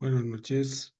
Buenas noches.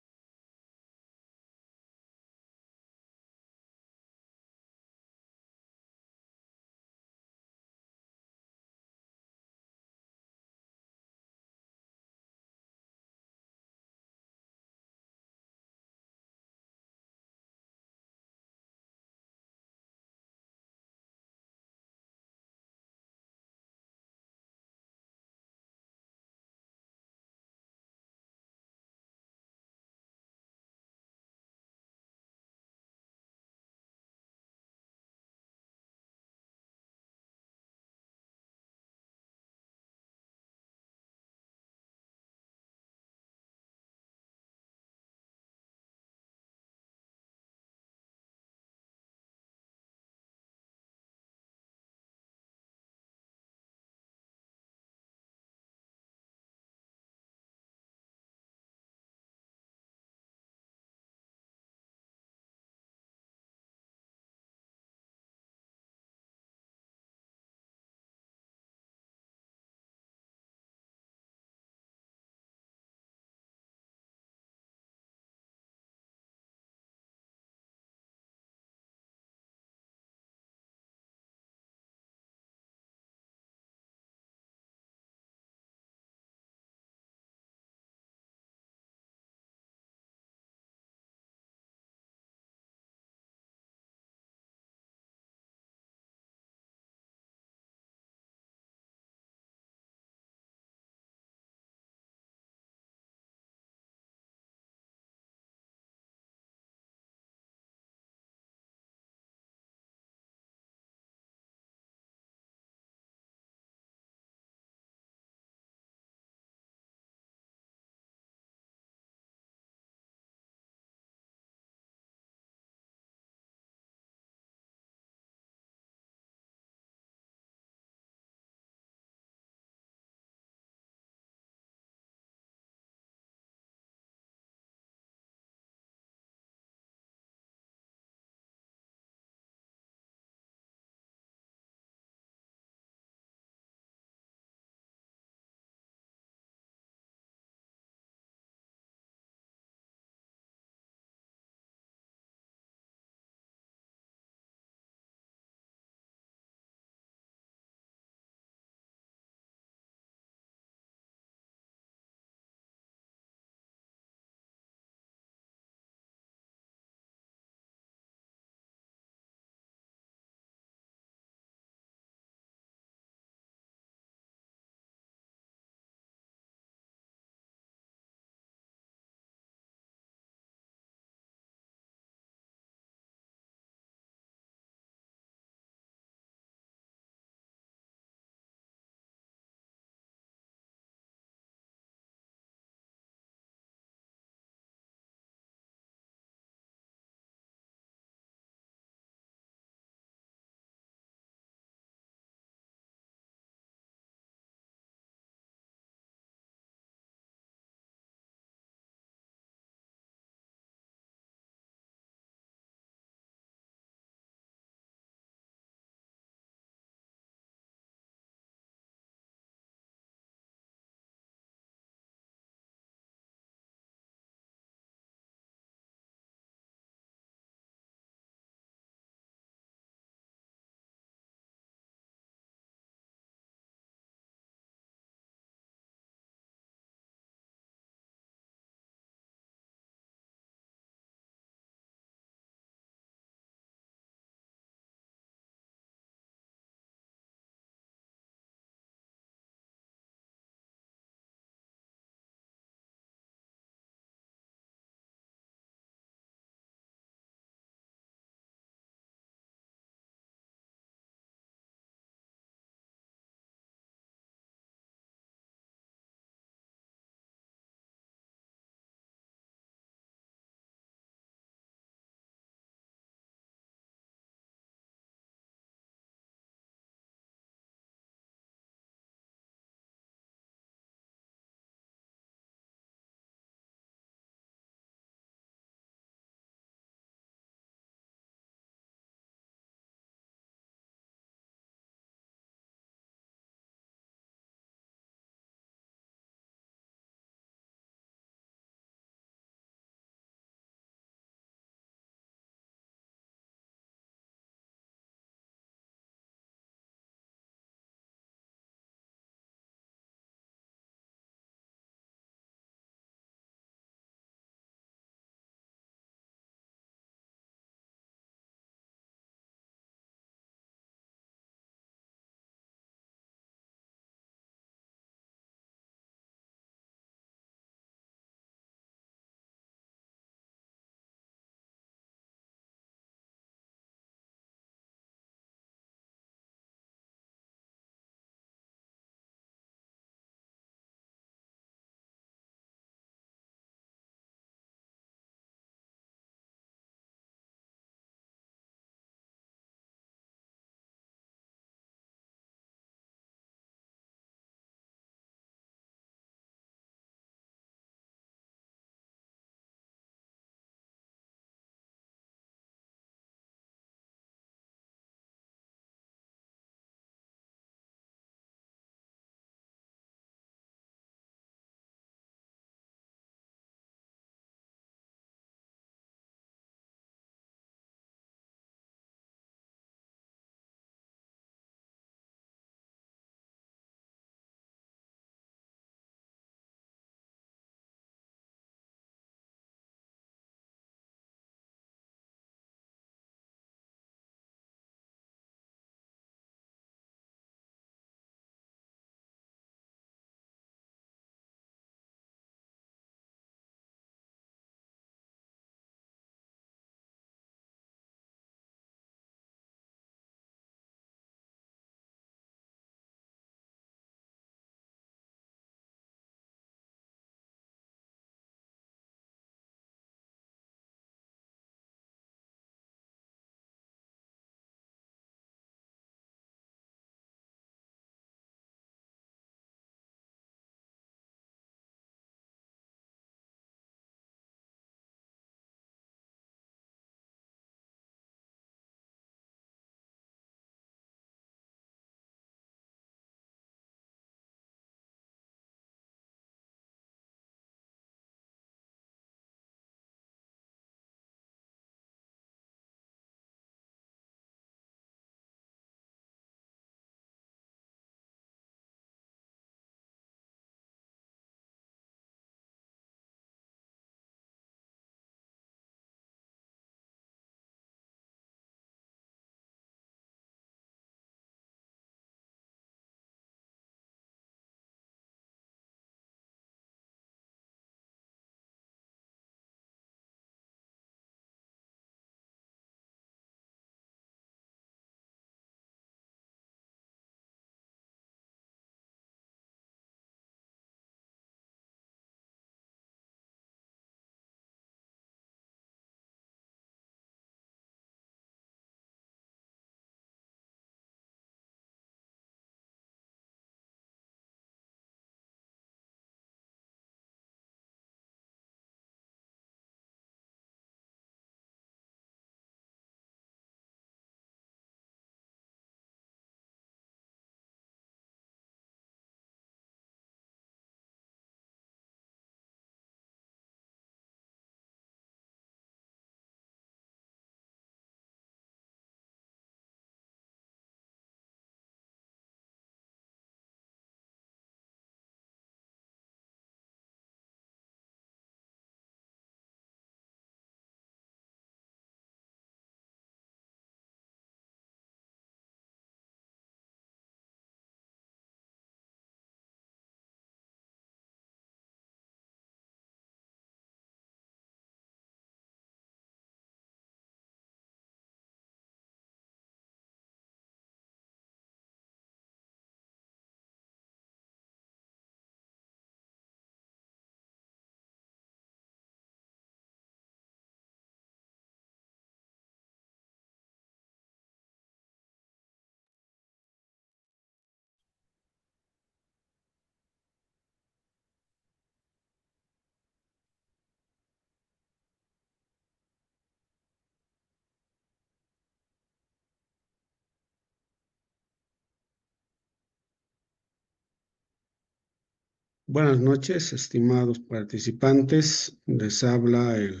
Buenas noches, estimados participantes. Les habla el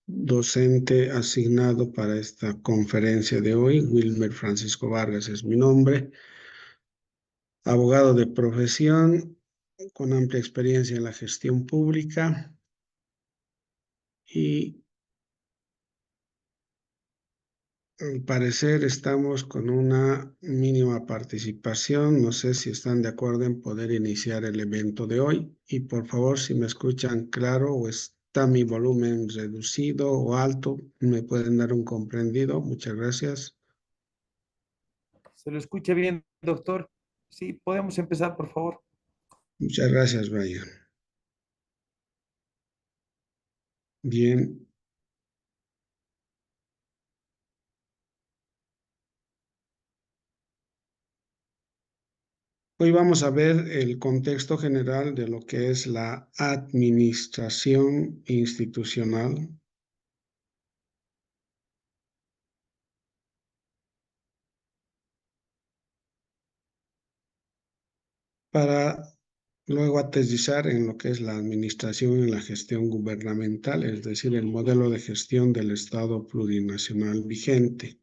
docente asignado para esta conferencia de hoy. Wilmer Francisco Vargas es mi nombre. Abogado de profesión, con amplia experiencia en la gestión pública y al parecer estamos con una mínima participación. No sé si están de acuerdo en poder iniciar el evento de hoy. Y por favor, si me escuchan claro o está mi volumen reducido o alto, me pueden dar un comprendido. Muchas gracias. Se lo escucha bien, doctor. Sí, podemos empezar, por favor. Muchas gracias, Brian. Bien. Hoy vamos a ver el contexto general de lo que es la administración institucional. Para luego aterrizar en lo que es la administración y la gestión gubernamental, es decir, el modelo de gestión del Estado plurinacional vigente.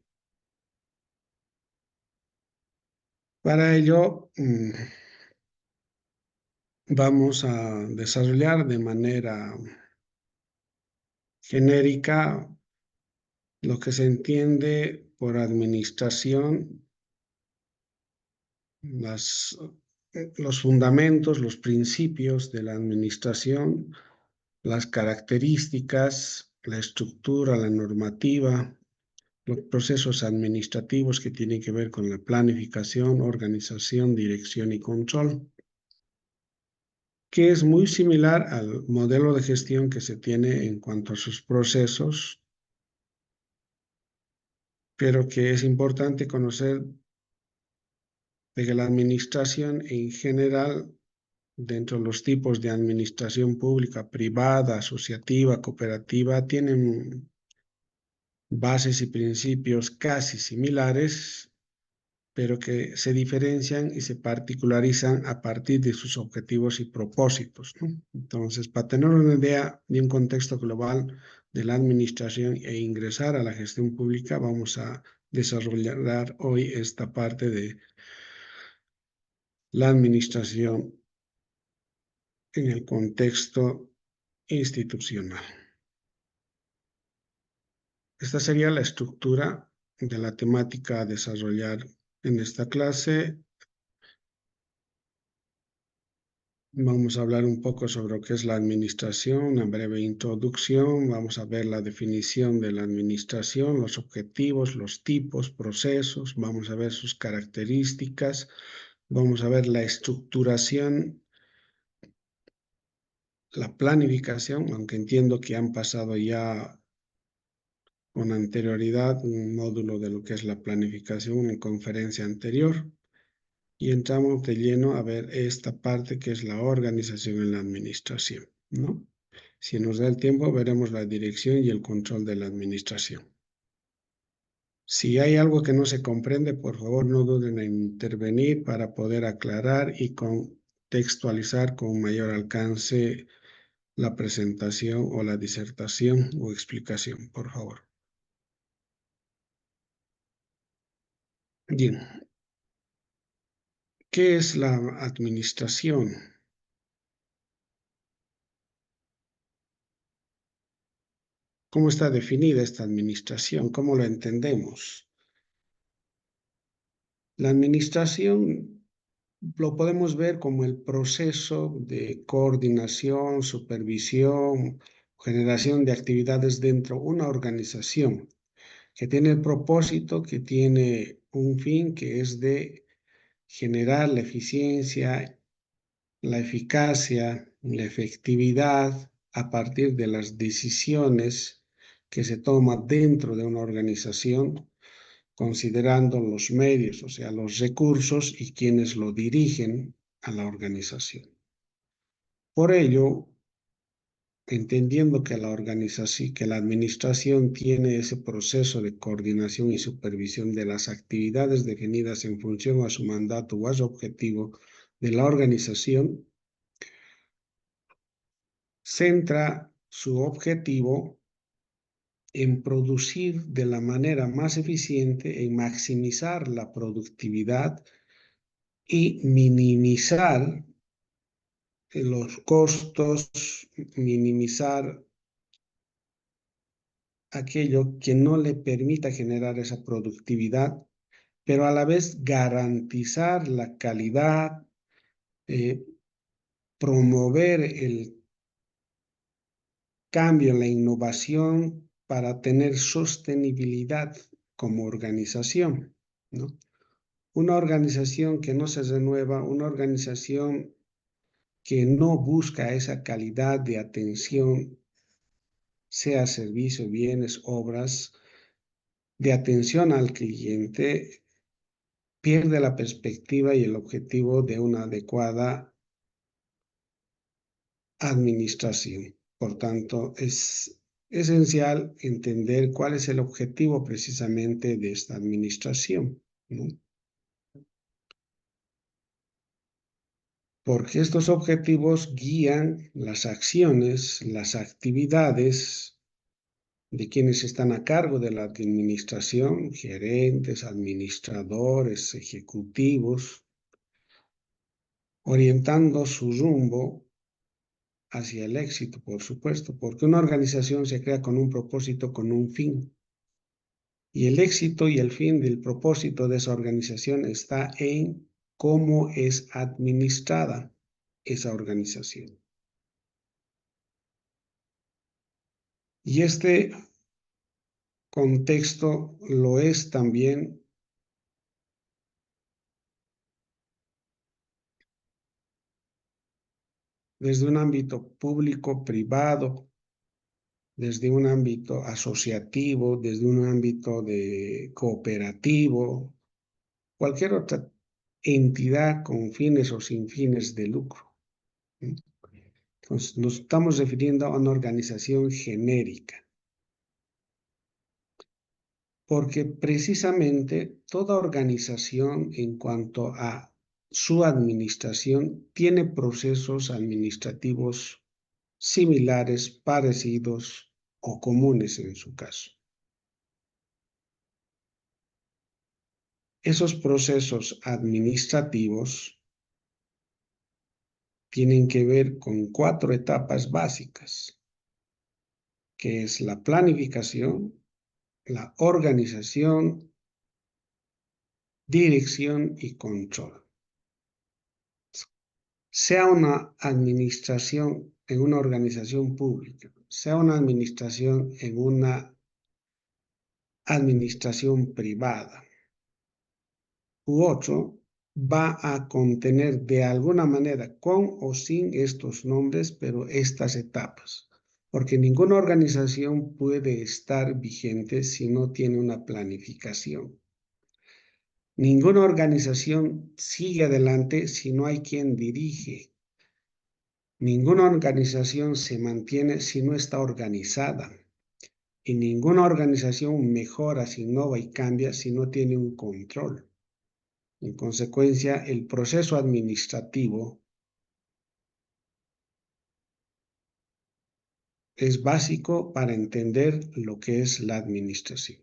Para ello, vamos a desarrollar de manera genérica lo que se entiende por administración, los fundamentos, los principios de la administración, las características, la estructura, la normativa, los procesos administrativos que tienen que ver con la planificación, organización, dirección y control, que es muy similar al modelo de gestión que se tiene en cuanto a sus procesos, pero que es importante conocer de que la administración en general, dentro de los tipos de administración pública, privada, asociativa, cooperativa, tienen bases y principios casi similares, pero que se diferencian y se particularizan a partir de sus objetivos y propósitos, ¿no? Entonces, para tener una idea de un contexto global de la administración e ingresar a la gestión pública, vamos a desarrollar hoy esta parte de la administración en el contexto institucional. Esta sería la estructura de la temática a desarrollar en esta clase. Vamos a hablar un poco sobre lo que es la administración, una breve introducción. Vamos a ver la definición de la administración, los objetivos, los tipos, procesos. Vamos a ver sus características. Vamos a ver la estructuración, la planificación, aunque entiendo que han pasado ya con anterioridad un módulo de lo que es la planificación en conferencia anterior. Y entramos de lleno a ver esta parte que es la organización en la administración, ¿no? Si nos da el tiempo, veremos la dirección y el control de la administración. Si hay algo que no se comprende, por favor, no duden en intervenir para poder aclarar y contextualizar con mayor alcance la presentación o la disertación o explicación, por favor. Bien, ¿qué es la administración? ¿Cómo está definida esta administración? ¿Cómo la entendemos? La administración lo podemos ver como el proceso de coordinación, supervisión, generación de actividades dentro de una organización que tiene el propósito, que tiene un fin, que es de generar la eficiencia, la eficacia, la efectividad a partir de las decisiones que se toman dentro de una organización, considerando los medios, o sea, los recursos y quienes lo dirigen a la organización. Por ello, entendiendo que la organización, que la administración tiene ese proceso de coordinación y supervisión de las actividades definidas en función a su mandato o a su objetivo de la organización, centra su objetivo en producir de la manera más eficiente, en maximizar la productividad y minimizar los costos, minimizar aquello que no le permita generar esa productividad, pero a la vez garantizar la calidad, promover el cambio, la innovación para tener sostenibilidad como organización, ¿no? Una organización que no se renueva, una organización que no busca esa calidad de atención, sea servicio, bienes, obras, de atención al cliente, pierde la perspectiva y el objetivo de una adecuada administración. Por tanto, es esencial entender cuál es el objetivo precisamente de esta administración, ¿no? Porque estos objetivos guían las acciones, las actividades de quienes están a cargo de la administración, gerentes, administradores, ejecutivos, orientando su rumbo hacia el éxito, por supuesto, porque una organización se crea con un propósito, con un fin. Y el éxito y el fin del propósito de esa organización está en cómo es administrada esa organización. Y este contexto lo es también desde un ámbito público-privado, desde un ámbito asociativo, desde un ámbito de cooperativo, cualquier otra entidad con fines o sin fines de lucro. Entonces, nos estamos refiriendo a una organización genérica, porque precisamente toda organización en cuanto a su administración tiene procesos administrativos similares, parecidos o comunes en su caso. Esos procesos administrativos tienen que ver con 4 etapas básicas, que es la planificación, la organización, dirección y control. Sea una administración en una organización pública, sea una administración en una administración privada u otro, va a contener de alguna manera, con o sin estos nombres, pero estas etapas. Porque ninguna organización puede estar vigente si no tiene una planificación. Ninguna organización sigue adelante si no hay quien dirige. Ninguna organización se mantiene si no está organizada. Y ninguna organización mejora, se innova y cambia si no tiene un control. En consecuencia, el proceso administrativo es básico para entender lo que es la administración.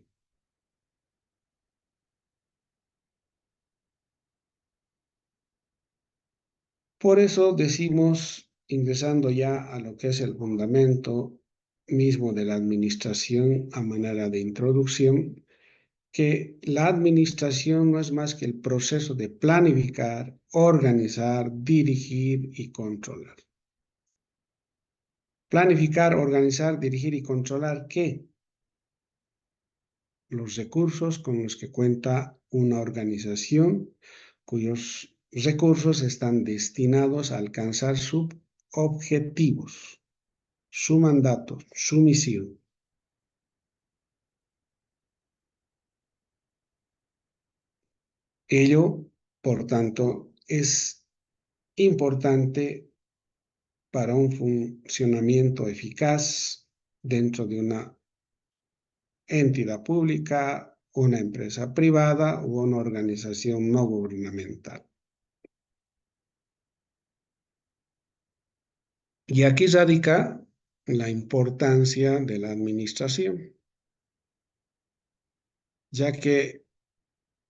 Por eso decimos, ingresando ya a lo que es el fundamento mismo de la administración a manera de introducción, que la administración no es más que el proceso de planificar, organizar, dirigir y controlar. Planificar, organizar, dirigir y controlar ¿qué? Los recursos con los que cuenta una organización cuyos recursos están destinados a alcanzar sus objetivos, su mandato, su misión. Ello, por tanto, es importante para un funcionamiento eficaz dentro de una entidad pública, una empresa privada u una organización no gubernamental. Y aquí radica la importancia de la administración, ya que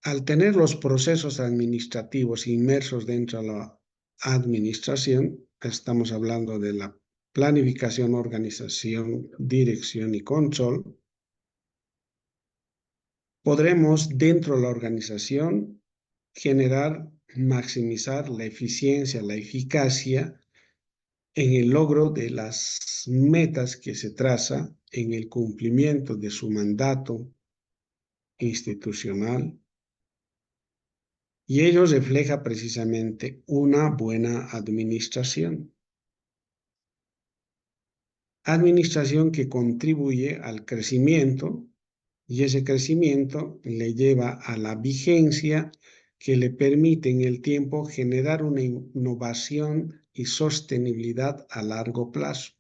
al tener los procesos administrativos inmersos dentro de la administración, estamos hablando de la planificación, organización, dirección y control, podremos dentro de la organización generar, maximizar la eficiencia, la eficacia en el logro de las metas que se traza en el cumplimiento de su mandato institucional, y ello refleja precisamente una buena administración. Administración que contribuye al crecimiento, y ese crecimiento le lleva a la vigencia que le permite en el tiempo generar una innovación y sostenibilidad a largo plazo.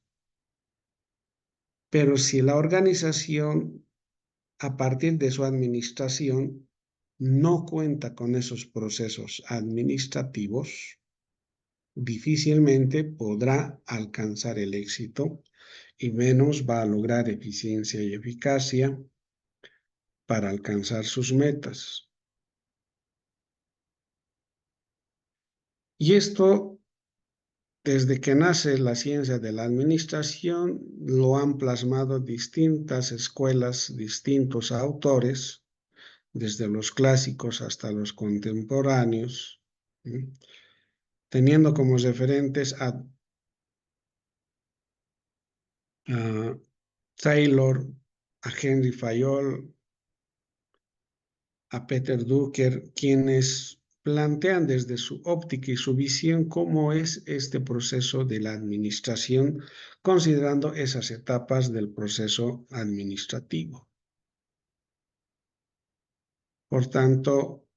Pero si la organización, a partir de su administración, no cuenta con esos procesos administrativos, difícilmente podrá alcanzar el éxito y menos va a lograr eficiencia y eficacia para alcanzar sus metas. Y esto, desde que nace la ciencia de la administración, lo han plasmado distintas escuelas, distintos autores, desde los clásicos hasta los contemporáneos, ¿sí? Teniendo como referentes a Taylor, a Henry Fayol, a Peter Drucker, quienes plantean desde su óptica y su visión cómo es este proceso de la administración, considerando esas etapas del proceso administrativo. Por tanto,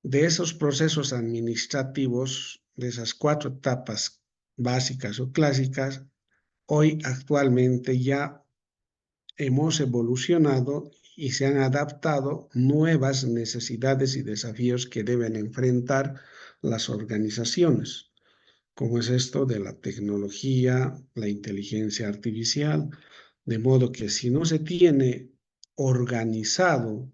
de esos procesos administrativos, de esas 4 etapas básicas o clásicas, hoy actualmente ya hemos evolucionado y se han adaptado nuevas necesidades y desafíos que deben enfrentar las organizaciones, como es esto de la tecnología, la inteligencia artificial, de modo que si no se tiene organizado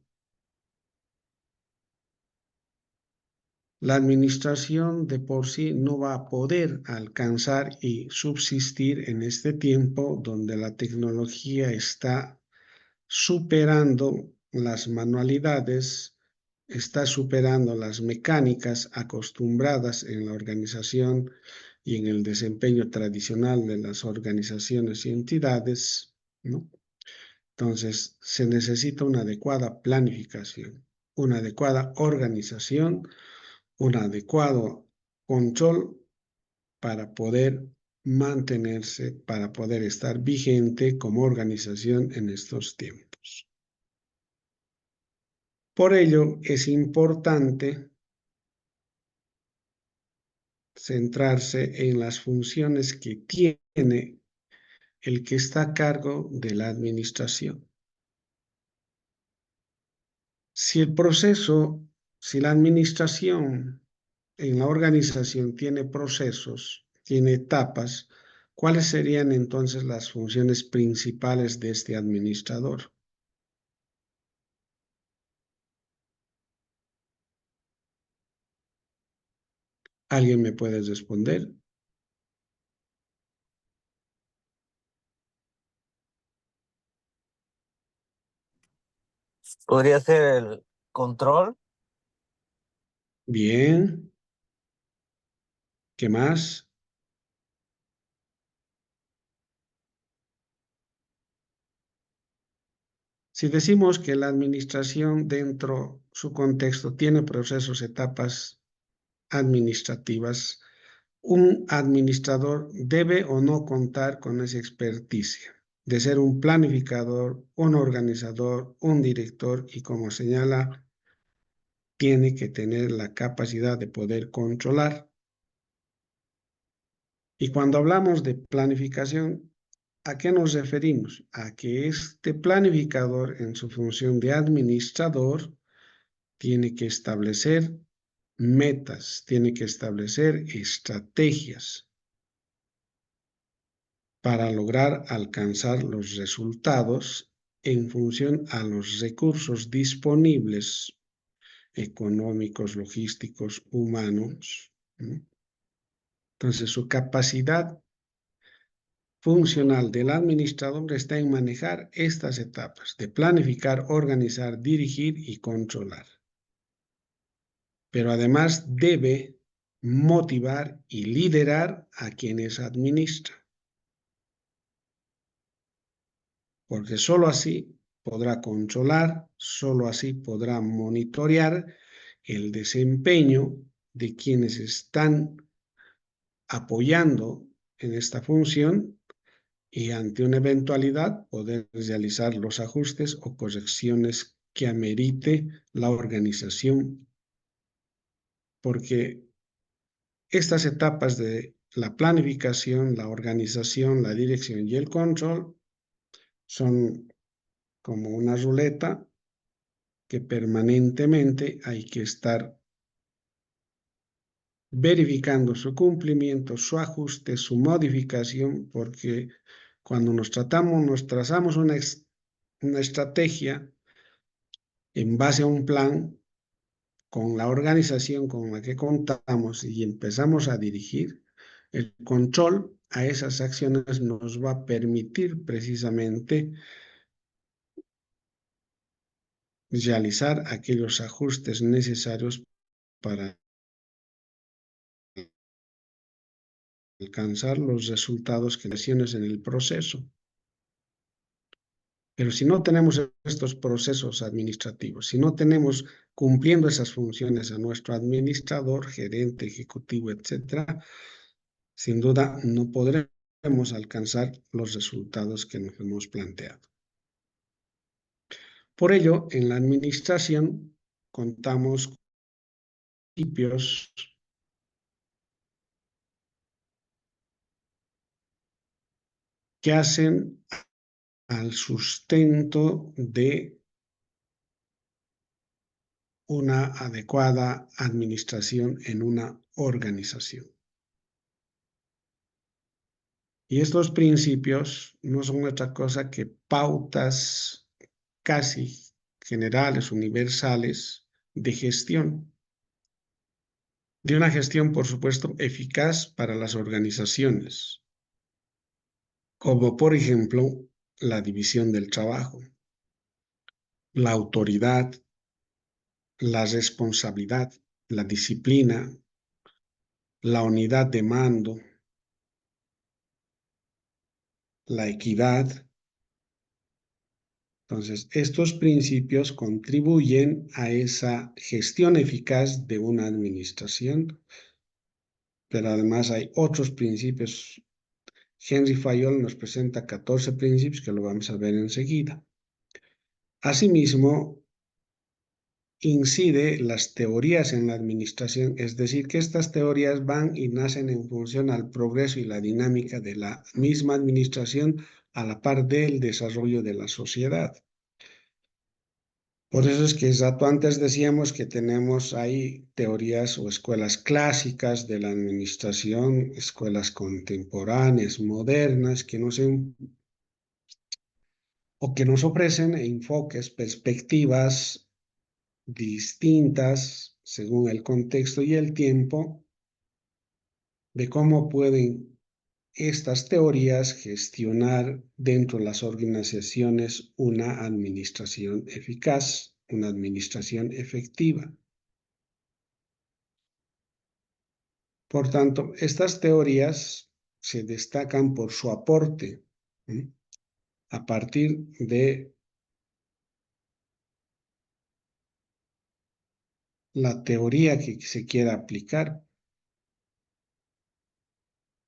la administración, de por sí no va a poder alcanzar y subsistir en este tiempo donde la tecnología está superando las manualidades, está superando las mecánicas acostumbradas en la organización y en el desempeño tradicional de las organizaciones y entidades, ¿no? Entonces, se necesita una adecuada planificación, una adecuada organización, un adecuado control para poder mantenerse, para poder estar vigente como organización en estos tiempos. Por ello, es importante centrarse en las funciones que tiene el que está a cargo de la administración. Si el proceso, si la administración en la organización tiene procesos, tiene etapas, ¿cuáles serían entonces las funciones principales de este administrador? ¿Alguien me puede responder? Podría ser el control, Bien, ¿qué más? Si decimos que la administración dentro de su contexto tiene procesos, etapas administrativas, un administrador debe o no contar con esa experticia de ser un planificador, un organizador, un director y, como señala, tiene que tener la capacidad de poder controlar. Y cuando hablamos de planificación, ¿a qué nos referimos? A que este planificador, en su función de administrador, tiene que establecer metas, tiene que establecer estrategias, para lograr alcanzar los resultados en función a los recursos disponibles económicos, logísticos, humanos. Entonces, su capacidad funcional del administrador está en manejar estas etapas de planificar, organizar, dirigir y controlar. Pero además debe motivar y liderar a quienes administran, porque sólo así podrá controlar, sólo así podrá monitorear el desempeño de quienes están apoyando en esta función y ante una eventualidad poder realizar los ajustes o correcciones que amerite la organización, porque estas etapas de la planificación, la organización, la dirección y el control son como una ruleta que permanentemente hay que estar verificando su cumplimiento, su ajuste, su modificación, porque cuando nos trazamos una estrategia en base a un plan, con la organización con la que contamos y empezamos a dirigir, el control a esas acciones nos va a permitir precisamente realizar aquellos ajustes necesarios para alcanzar los resultados que mencionas en el proceso. Pero si no tenemos estos procesos administrativos, si no tenemos cumpliendo esas funciones a nuestro administrador, gerente, ejecutivo, etcétera, sin duda no podremos alcanzar los resultados que nos hemos planteado. Por ello, en la administración contamos con principios que hacen al sustento de una adecuada administración en una organización. Y estos principios no son otra cosa que pautas casi generales, universales de gestión. De una gestión, por supuesto, eficaz para las organizaciones, como por ejemplo la división del trabajo, la autoridad, la responsabilidad, la disciplina, la unidad de mando, la equidad. Entonces, estos principios contribuyen a esa gestión eficaz de una administración, pero además hay otros principios. Henry Fayol nos presenta 14 principios que lo vamos a ver enseguida. Asimismo, incide las teorías en la administración, es decir, que estas teorías van y nacen en función al progreso y la dinámica de la misma administración a la par del desarrollo de la sociedad. Por eso es que rato antes decíamos que tenemos ahí teorías o escuelas clásicas de la administración, escuelas contemporáneas, modernas, que nos ofrecen enfoques, perspectivas distintas según el contexto y el tiempo de cómo pueden estas teorías gestionar dentro de las organizaciones una administración eficaz, una administración efectiva. Por tanto, estas teorías se destacan por su aporte a partir de la teoría que se quiera aplicar.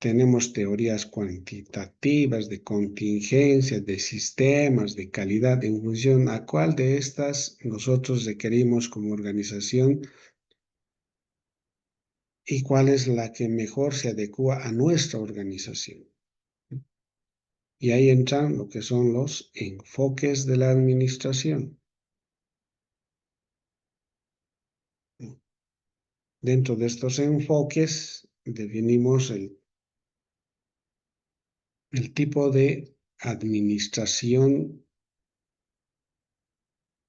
Tenemos teorías cuantitativas de contingencias, de sistemas, de calidad, en función a cuál de estas nosotros requerimos como organización y cuál es la que mejor se adecua a nuestra organización. Y ahí entran lo que son los enfoques de la administración. Dentro de estos enfoques definimos el el tipo de administración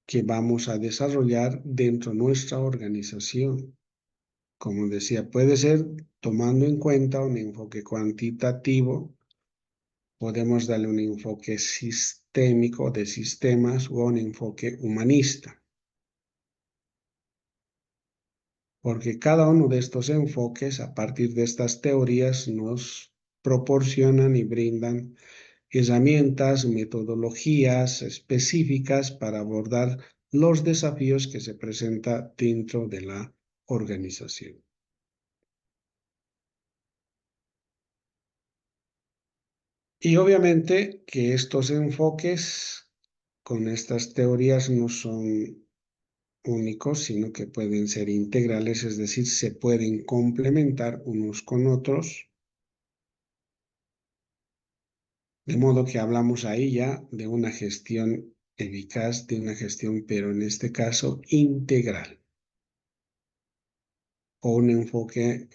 que vamos a desarrollar dentro de nuestra organización. Como decía, puede ser tomando en cuenta un enfoque cuantitativo, podemos darle un enfoque sistémico de sistemas o un enfoque humanista. Porque cada uno de estos enfoques, a partir de estas teorías, nos proporcionan y brindan herramientas, metodologías específicas para abordar los desafíos que se presentan dentro de la organización. Y obviamente que estos enfoques con estas teorías no son únicos, sino que pueden ser integrales, es decir, se pueden complementar unos con otros, de modo que hablamos ahí ya de una gestión eficaz, de una gestión, pero en este caso integral, o un enfoque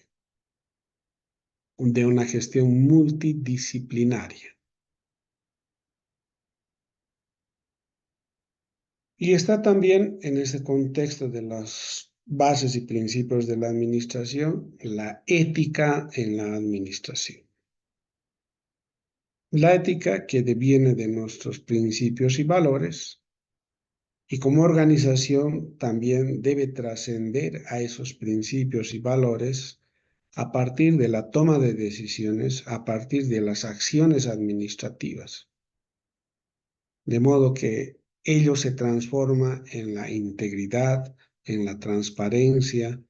de una gestión multidisciplinaria. Y está también en ese contexto de las bases y principios de la administración, la ética en la administración. La ética que deviene de nuestros principios y valores, y como organización también debe trascender a esos principios y valores a partir de la toma de decisiones, a partir de las acciones administrativas. De modo que ello se transforma en la integridad, en la transparencia,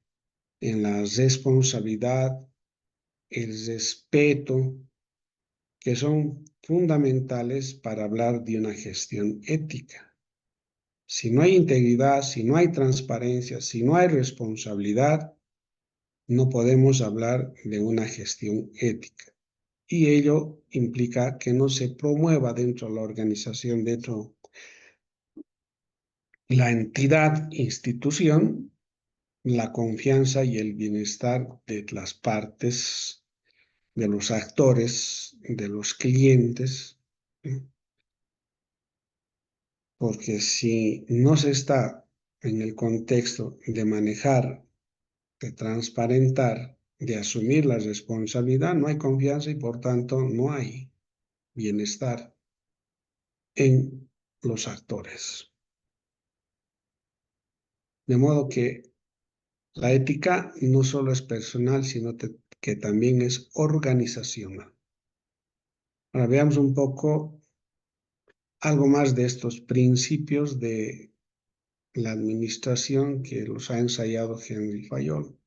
en la responsabilidad, el respeto, que son fundamentales para hablar de una gestión ética. Si no hay integridad, si no hay transparencia, si no hay responsabilidad, no podemos hablar de una gestión ética. Y ello implica que no se promueva dentro de la organización, dentro de la entidad, institución, la confianza y el bienestar de las partes, de los actores, de los clientes, ¿no? Porque si no se está en el contexto de manejar, de transparentar, de asumir la responsabilidad, no hay confianza y por tanto no hay bienestar en los actores. De modo que la ética no solo es personal, sino que también es organizacional. Ahora veamos un poco algo más de estos principios de la administración que los ha ensayado Henry Fayol.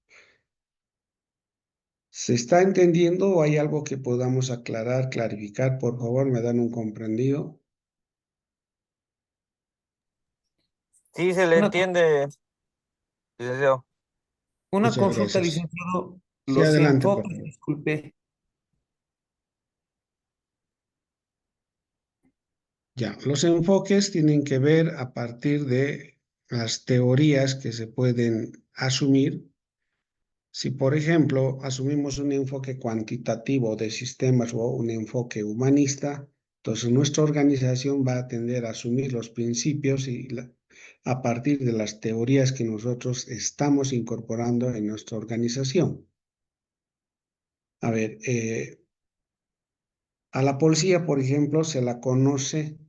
¿Se está entendiendo o hay algo que podamos aclarar, clarificar? Por favor, me dan un comprendido. Sí, se le Una, entiende, licenciado. una Muchas consulta, gracias. licenciado. Sí, Los adelante, por enfoques, favor. disculpe. Ya, los enfoques tienen que ver a partir de las teorías que se pueden asumir. Si, por ejemplo, asumimos un enfoque cuantitativo de sistemas o un enfoque humanista, entonces nuestra organización va a tender a asumir los principios a partir de las teorías que nosotros estamos incorporando en nuestra organización. A ver, a la policía, por ejemplo, se la conoce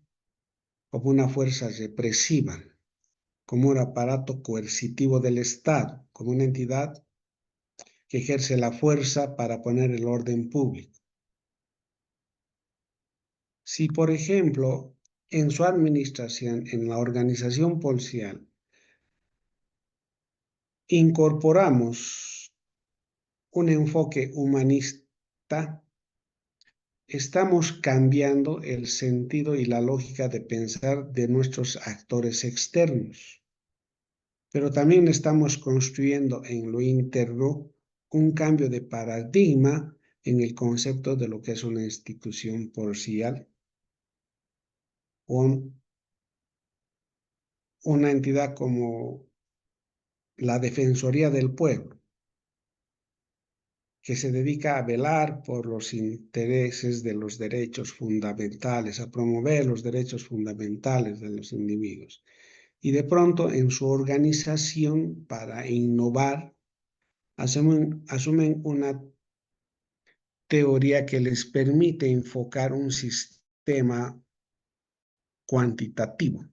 como una fuerza represiva, como un aparato coercitivo del Estado, como una entidad que ejerce la fuerza para poner el orden público. Si, por ejemplo, en su administración, en la organización policial, incorporamos un enfoque humanista, estamos cambiando el sentido y la lógica de pensar de nuestros actores externos, pero también estamos construyendo en lo interno un cambio de paradigma en el concepto de lo que es una institución policial, una entidad como la Defensoría del Pueblo, que se dedica a velar por los intereses de los derechos fundamentales, a promover los derechos fundamentales de los individuos. Y de pronto en su organización, para innovar, asumen una teoría que les permite enfocar un sistema cuantitativo.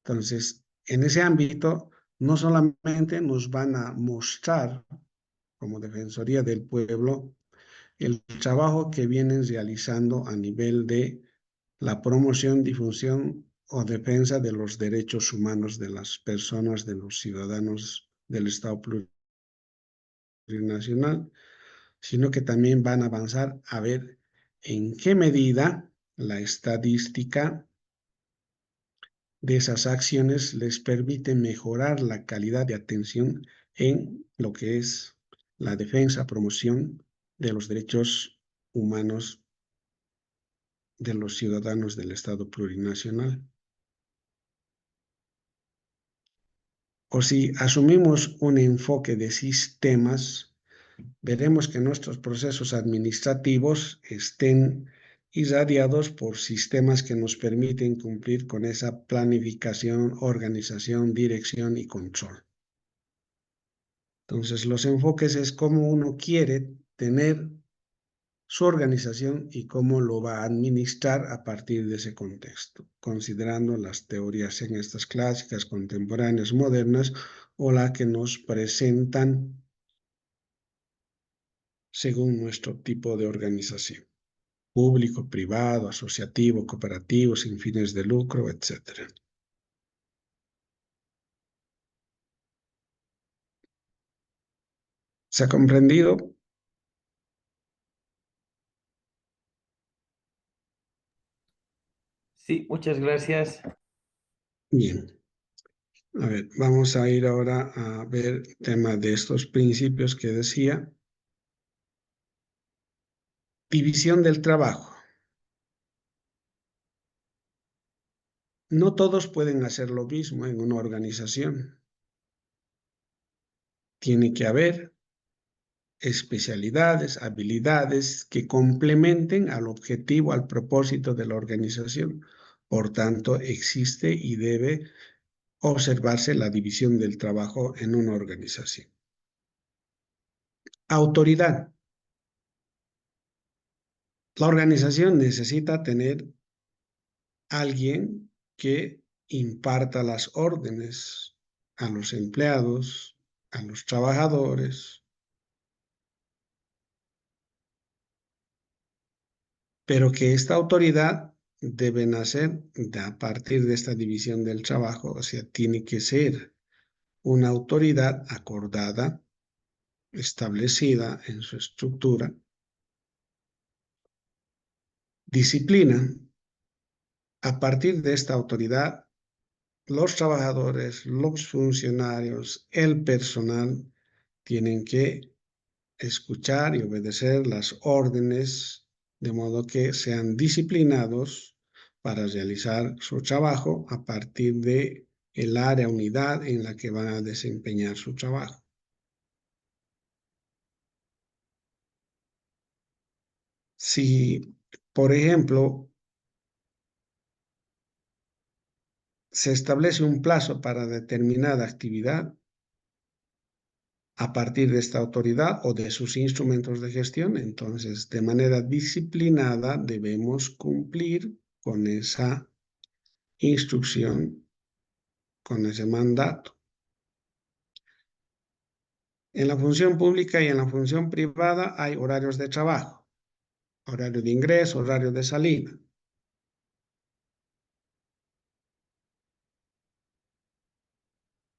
Entonces, en ese ámbito, no solamente nos van a mostrar, como Defensoría del Pueblo, el trabajo que vienen realizando a nivel de la promoción, difusión o defensa de los derechos humanos de las personas, de los ciudadanos del Estado plurinacional, sino que también van a avanzar a ver en qué medida la estadística de esas acciones les permite mejorar la calidad de atención en lo que es la defensa, promoción de los derechos humanos de los ciudadanos del Estado plurinacional. O si asumimos un enfoque de sistemas, veremos que nuestros procesos administrativos estén irradiados por sistemas que nos permiten cumplir con esa planificación, organización, dirección y control. Entonces, los enfoques es cómo uno quiere tener su organización y cómo lo va a administrar a partir de ese contexto, considerando las teorías en estas clásicas, contemporáneas, modernas o las que nos presentan según nuestro tipo de organización, público, privado, asociativo, cooperativo, sin fines de lucro, etc. ¿Se ha comprendido? Sí, muchas gracias. Bien. A ver, vamos a ir ahora a ver el tema de estos principios que decía. División del trabajo. No todos pueden hacer lo mismo en una organización. Tiene que haber especialidades, habilidades que complementen al objetivo, al propósito de la organización. Por tanto, existe y debe observarse la división del trabajo en una organización. Autoridad. La organización necesita tener alguien que imparta las órdenes a los empleados, a los trabajadores, pero que esta autoridad debe nacer a partir de esta división del trabajo, o sea, tiene que ser una autoridad acordada, establecida en su estructura. Disciplina. A partir de esta autoridad, los trabajadores, los funcionarios, el personal tienen que escuchar y obedecer las órdenes de modo que sean disciplinados para realizar su trabajo a partir de el área, unidad en la que van a desempeñar su trabajo. Si, por ejemplo, se establece un plazo para determinada actividad a partir de esta autoridad o de sus instrumentos de gestión, entonces de manera disciplinada debemos cumplir con esa instrucción, con ese mandato. En la función pública y en la función privada hay horarios de trabajo, horario de ingreso, horario de salida.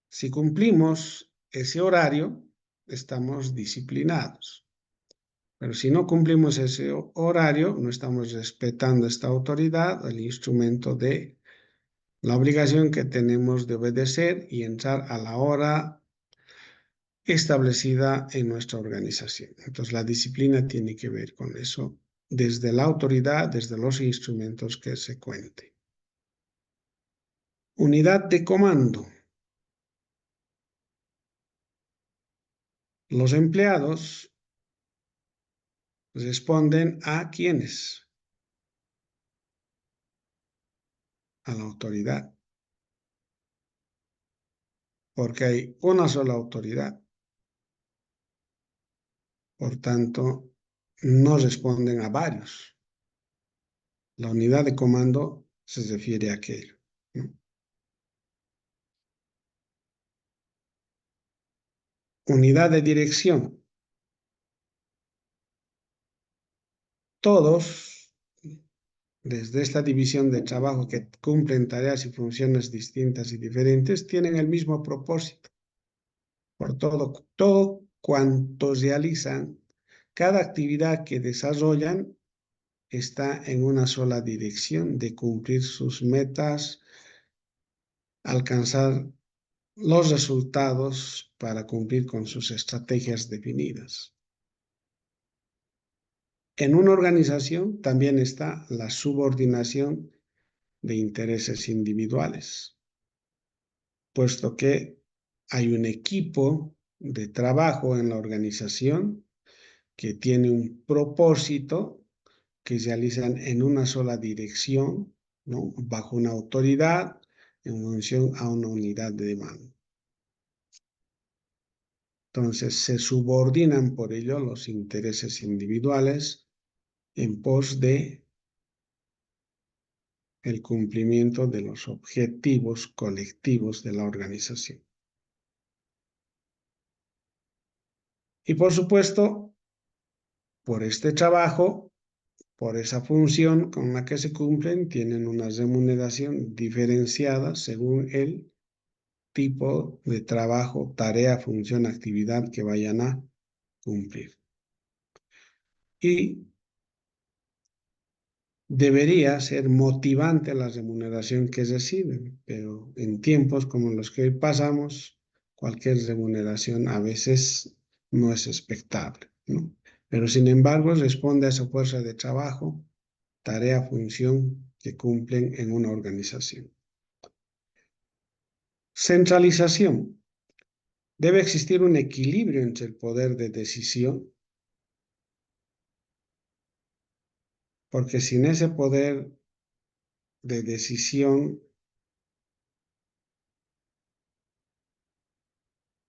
Si cumplimos ese horario, estamos disciplinados. Pero si no cumplimos ese horario, no estamos respetando esta autoridad, el instrumento de la obligación que tenemos de obedecer y entrar a la hora establecida en nuestra organización. Entonces, la disciplina tiene que ver con eso, desde la autoridad, desde los instrumentos que se cuente. Unidad de comando. Los empleados responden a ¿quiénes? A la autoridad. Porque hay una sola autoridad. Por tanto, no responden a varios. La unidad de comando se refiere a aquello, ¿no? Unidad de dirección. Todos, desde esta división de trabajo que cumplen tareas y funciones distintas y diferentes, tienen el mismo propósito. Por todo cuanto realizan, cada actividad que desarrollan está en una sola dirección de cumplir sus metas, alcanzar los resultados para cumplir con sus estrategias definidas. En una organización también está la subordinación de intereses individuales, puesto que hay un equipo de trabajo en la organización que tiene un propósito que se realizan en una sola dirección, ¿no? Bajo una autoridad en función a una unidad de mando. Entonces se subordinan por ello los intereses individuales en pos de el cumplimiento de los objetivos colectivos de la organización. Y por supuesto, por este trabajo, por esa función con la que se cumplen, tienen una remuneración diferenciada según el tipo de trabajo, tarea, función, actividad que vayan a cumplir. Y debería ser motivante la remuneración que reciben, pero en tiempos como los que hoy pasamos, cualquier remuneración a veces no es expectable, ¿no? Pero sin embargo responde a esa fuerza de trabajo, tarea, función que cumplen en una organización. Centralización. Debe existir un equilibrio entre el poder de decisión, porque sin ese poder de decisión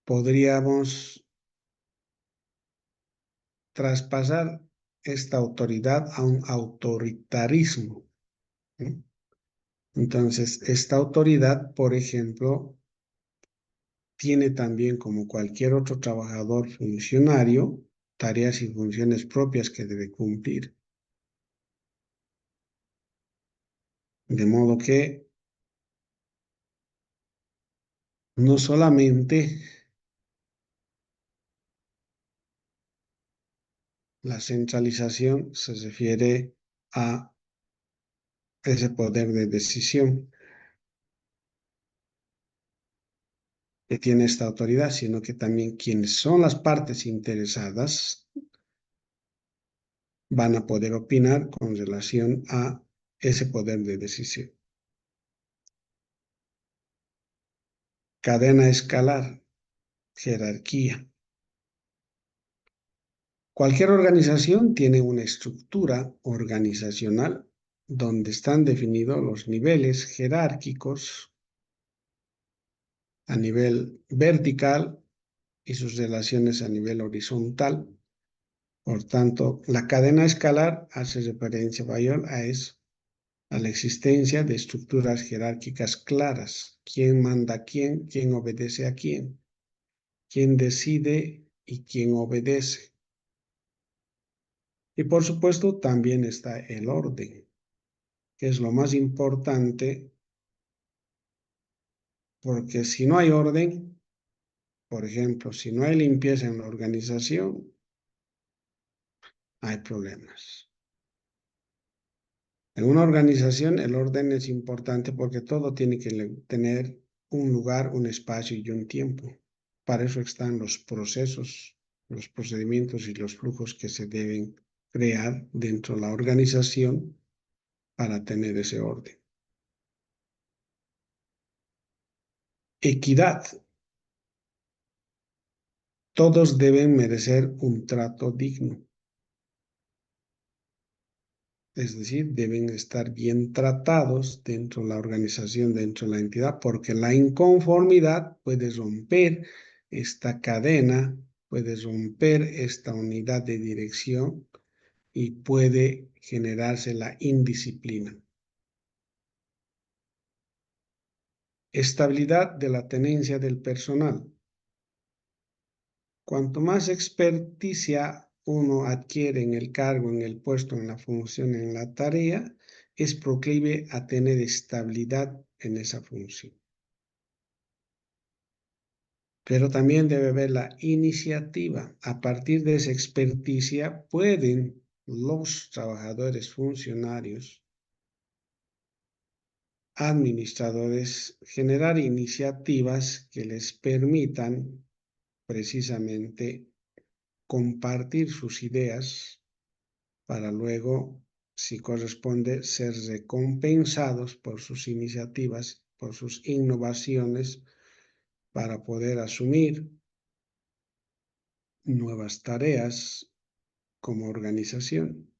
podríamos traspasar esta autoridad a un autoritarismo, ¿no? Entonces, esta autoridad, por ejemplo, tiene también, como cualquier otro trabajador funcionario, tareas y funciones propias que debe cumplir. De modo que no solamente la centralización se refiere a ese poder de decisión que tiene esta autoridad, sino que también quienes son las partes interesadas van a poder opinar con relación a ese poder de decisión. Cadena escalar, jerarquía. Cualquier organización tiene una estructura organizacional donde están definidos los niveles jerárquicos a nivel vertical y sus relaciones a nivel horizontal. Por tanto, la cadena escalar hace referencia mayor a eso, a la existencia de estructuras jerárquicas claras. ¿Quién manda a quién? ¿Quién obedece a quién? ¿Quién decide y quién obedece? Y por supuesto también está el orden, que es lo más importante, porque si no hay orden, por ejemplo, si no hay limpieza en la organización, hay problemas. En una organización el orden es importante porque todo tiene que tener un lugar, un espacio y un tiempo. Para eso están los procesos, los procedimientos y los flujos que se deben crear dentro de la organización para tener ese orden. Equidad. todos deben merecer un trato digno. Es decir, deben estar bien tratados dentro de la organización, dentro de la entidad, porque la inconformidad puede romper esta cadena, puede romper esta unidad de dirección y puede generarse la indisciplina. Estabilidad de la tenencia del personal. Cuanto más experticia uno adquiere en el cargo, en el puesto, en la función, en la tarea, es proclive a tener estabilidad en esa función. Pero también debe haber la iniciativa. A partir de esa experticia pueden los trabajadores, funcionarios, administradores, generar iniciativas que les permitan precisamente compartir sus ideas para luego, si corresponde, ser recompensados por sus iniciativas, por sus innovaciones, para poder asumir nuevas tareas como organización.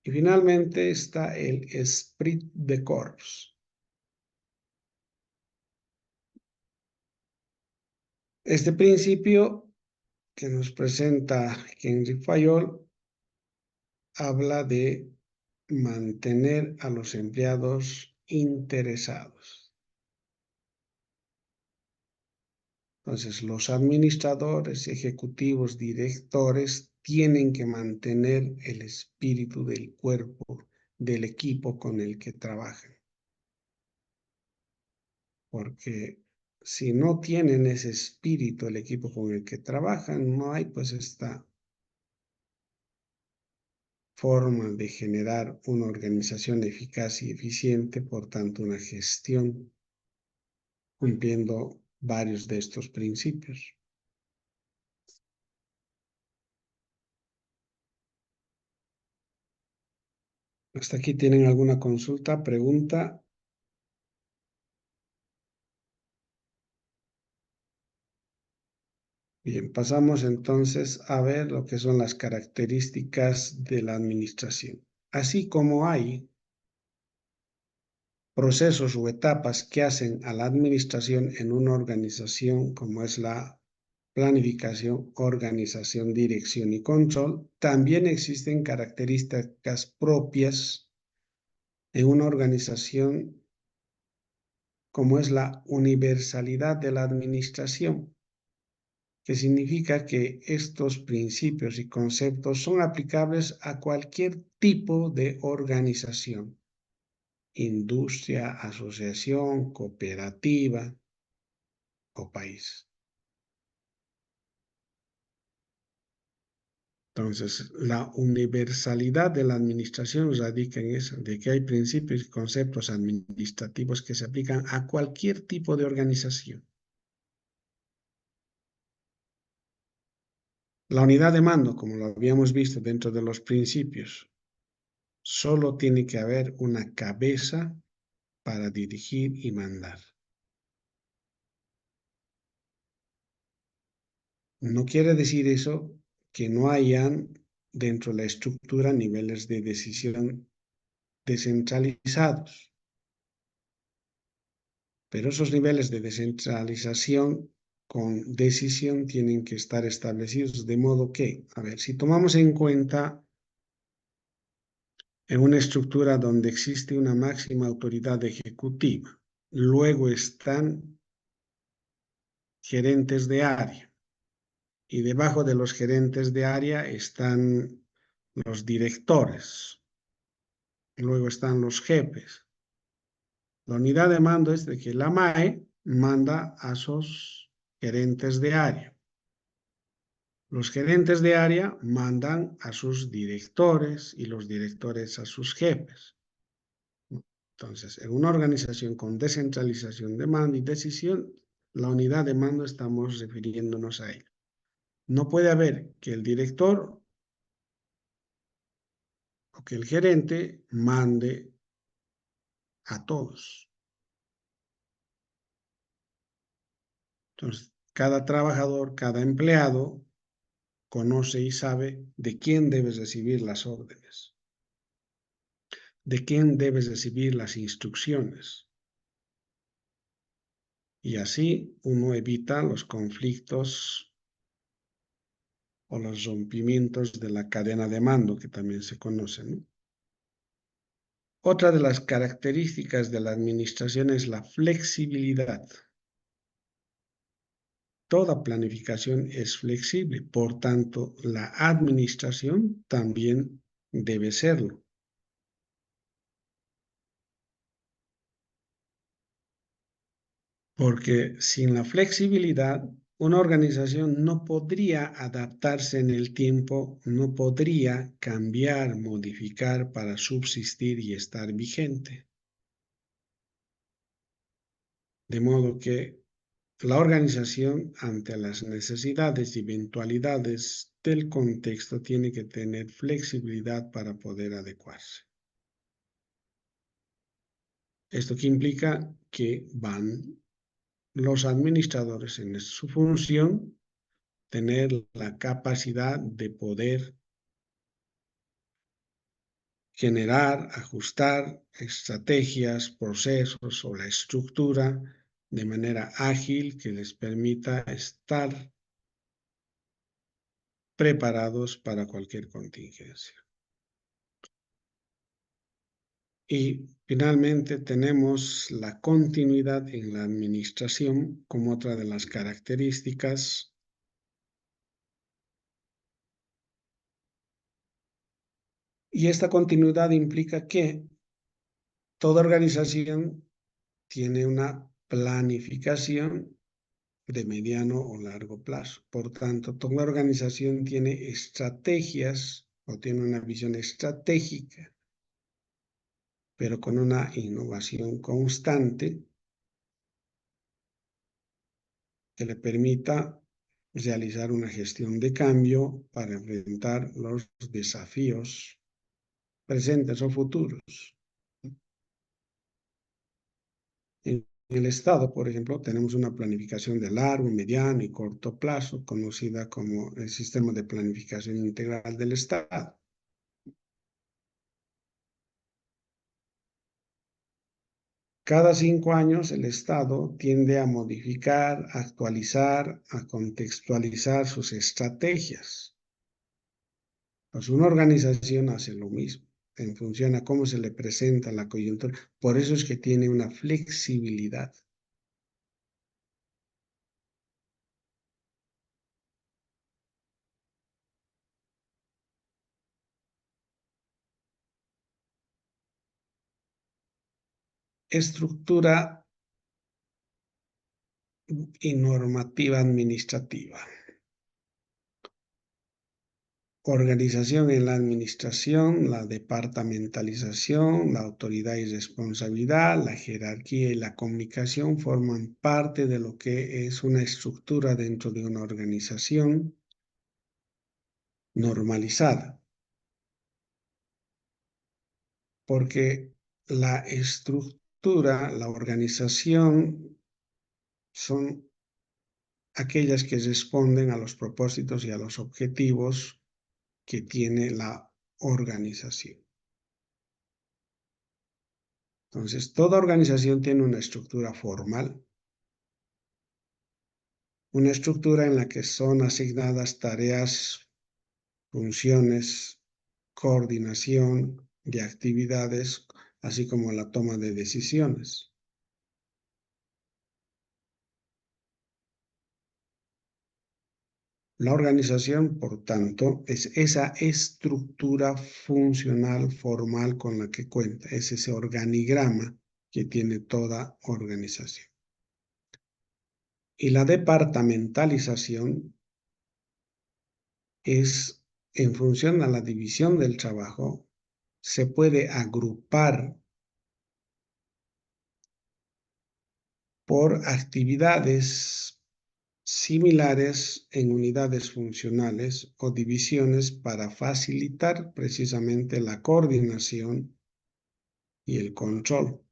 Y finalmente está el esprit de corps. Este principio que nos presenta Henry Fayol habla de mantener a los empleados interesados. Entonces, los administradores, ejecutivos, directores tienen que mantener el espíritu del cuerpo, del equipo con el que trabajan. Porque si no tienen ese espíritu, el equipo con el que trabajan, no hay pues esta forma de generar una organización eficaz y eficiente, por tanto una gestión cumpliendo varios de estos principios. ¿Hasta aquí tienen alguna consulta, pregunta? Bien, pasamos entonces a ver lo que son las características de la administración. Así como hay procesos o etapas que hacen a la administración en una organización, como es la planificación, organización, dirección y control, también existen características propias en una organización como es la universalidad de la administración, que significa que estos principios y conceptos son aplicables a cualquier tipo de organización, industria, asociación, cooperativa o país. Entonces, la universalidad de la administración radica en eso, de que hay principios y conceptos administrativos que se aplican a cualquier tipo de organización. La unidad de mando, como lo habíamos visto dentro de los principios, solo tiene que haber una cabeza para dirigir y mandar. No quiere decir eso que no hayan dentro de la estructura niveles de decisión descentralizados. Pero esos niveles de descentralización con decisión tienen que estar establecidos de modo que, a ver, si tomamos en cuenta en una estructura donde existe una máxima autoridad ejecutiva, luego están gerentes de área y debajo de los gerentes de área están los directores, luego están los jefes. La unidad de mando es de que la MAE manda a sus gerentes de área. Los gerentes de área mandan a sus directores y los directores a sus jefes. Entonces, en una organización con descentralización de mando y decisión, la unidad de mando estamos refiriéndonos a ello. No puede haber que el director o que el gerente mande a todos. Entonces, Cada trabajador, cada empleado conoce y sabe de quién debes recibir las órdenes, de quién debes recibir las instrucciones. Y así uno evita los conflictos o los rompimientos de la cadena de mando, que también se conocen, ¿no? Otra de las características de la administración es la flexibilidad. Toda planificación es flexible, por tanto, la administración también debe serlo. Porque sin la flexibilidad, una organización no podría adaptarse en el tiempo, no podría cambiar, modificar para subsistir y estar vigente. De modo que la organización, ante las necesidades y eventualidades del contexto, tiene que tener flexibilidad para poder adecuarse. Esto que implica que van los administradores en su función tener la capacidad de poder generar, ajustar estrategias, procesos o la estructura de manera ágil que les permita estar preparados para cualquier contingencia. Y finalmente tenemos la continuidad en la administración como otra de las características. Y esta continuidad implica que toda organización tiene una planificación de mediano o largo plazo. Por tanto, toda organización tiene estrategias o tiene una visión estratégica, pero con una innovación constante que le permita realizar una gestión de cambio para enfrentar los desafíos presentes o futuros. En el Estado, por ejemplo, tenemos una planificación de largo, mediano y corto plazo, conocida como el Sistema de Planificación Integral del Estado. Cada 5 años el Estado tiende a modificar, actualizar, a contextualizar sus estrategias. Pues una organización hace lo mismo en función a cómo se le presenta la coyuntura. Por eso es que tiene una flexibilidad. Estructura y normativa administrativa. Organización en la administración, la departamentalización, la autoridad y responsabilidad, la jerarquía y la comunicación forman parte de lo que es una estructura dentro de una organización normalizada. Porque la estructura, la organización son aquellas que responden a los propósitos y a los objetivos que tiene la organización. Entonces, toda organización tiene una estructura formal, una estructura en la que son asignadas tareas, funciones, coordinación de actividades, así como la toma de decisiones. La organización, por tanto, es esa estructura funcional formal con la que cuenta, es ese organigrama que tiene toda organización. Y la departamentalización es, en función a la división del trabajo, se puede agrupar por actividades similares en unidades funcionales o divisiones para facilitar precisamente la coordinación y el control.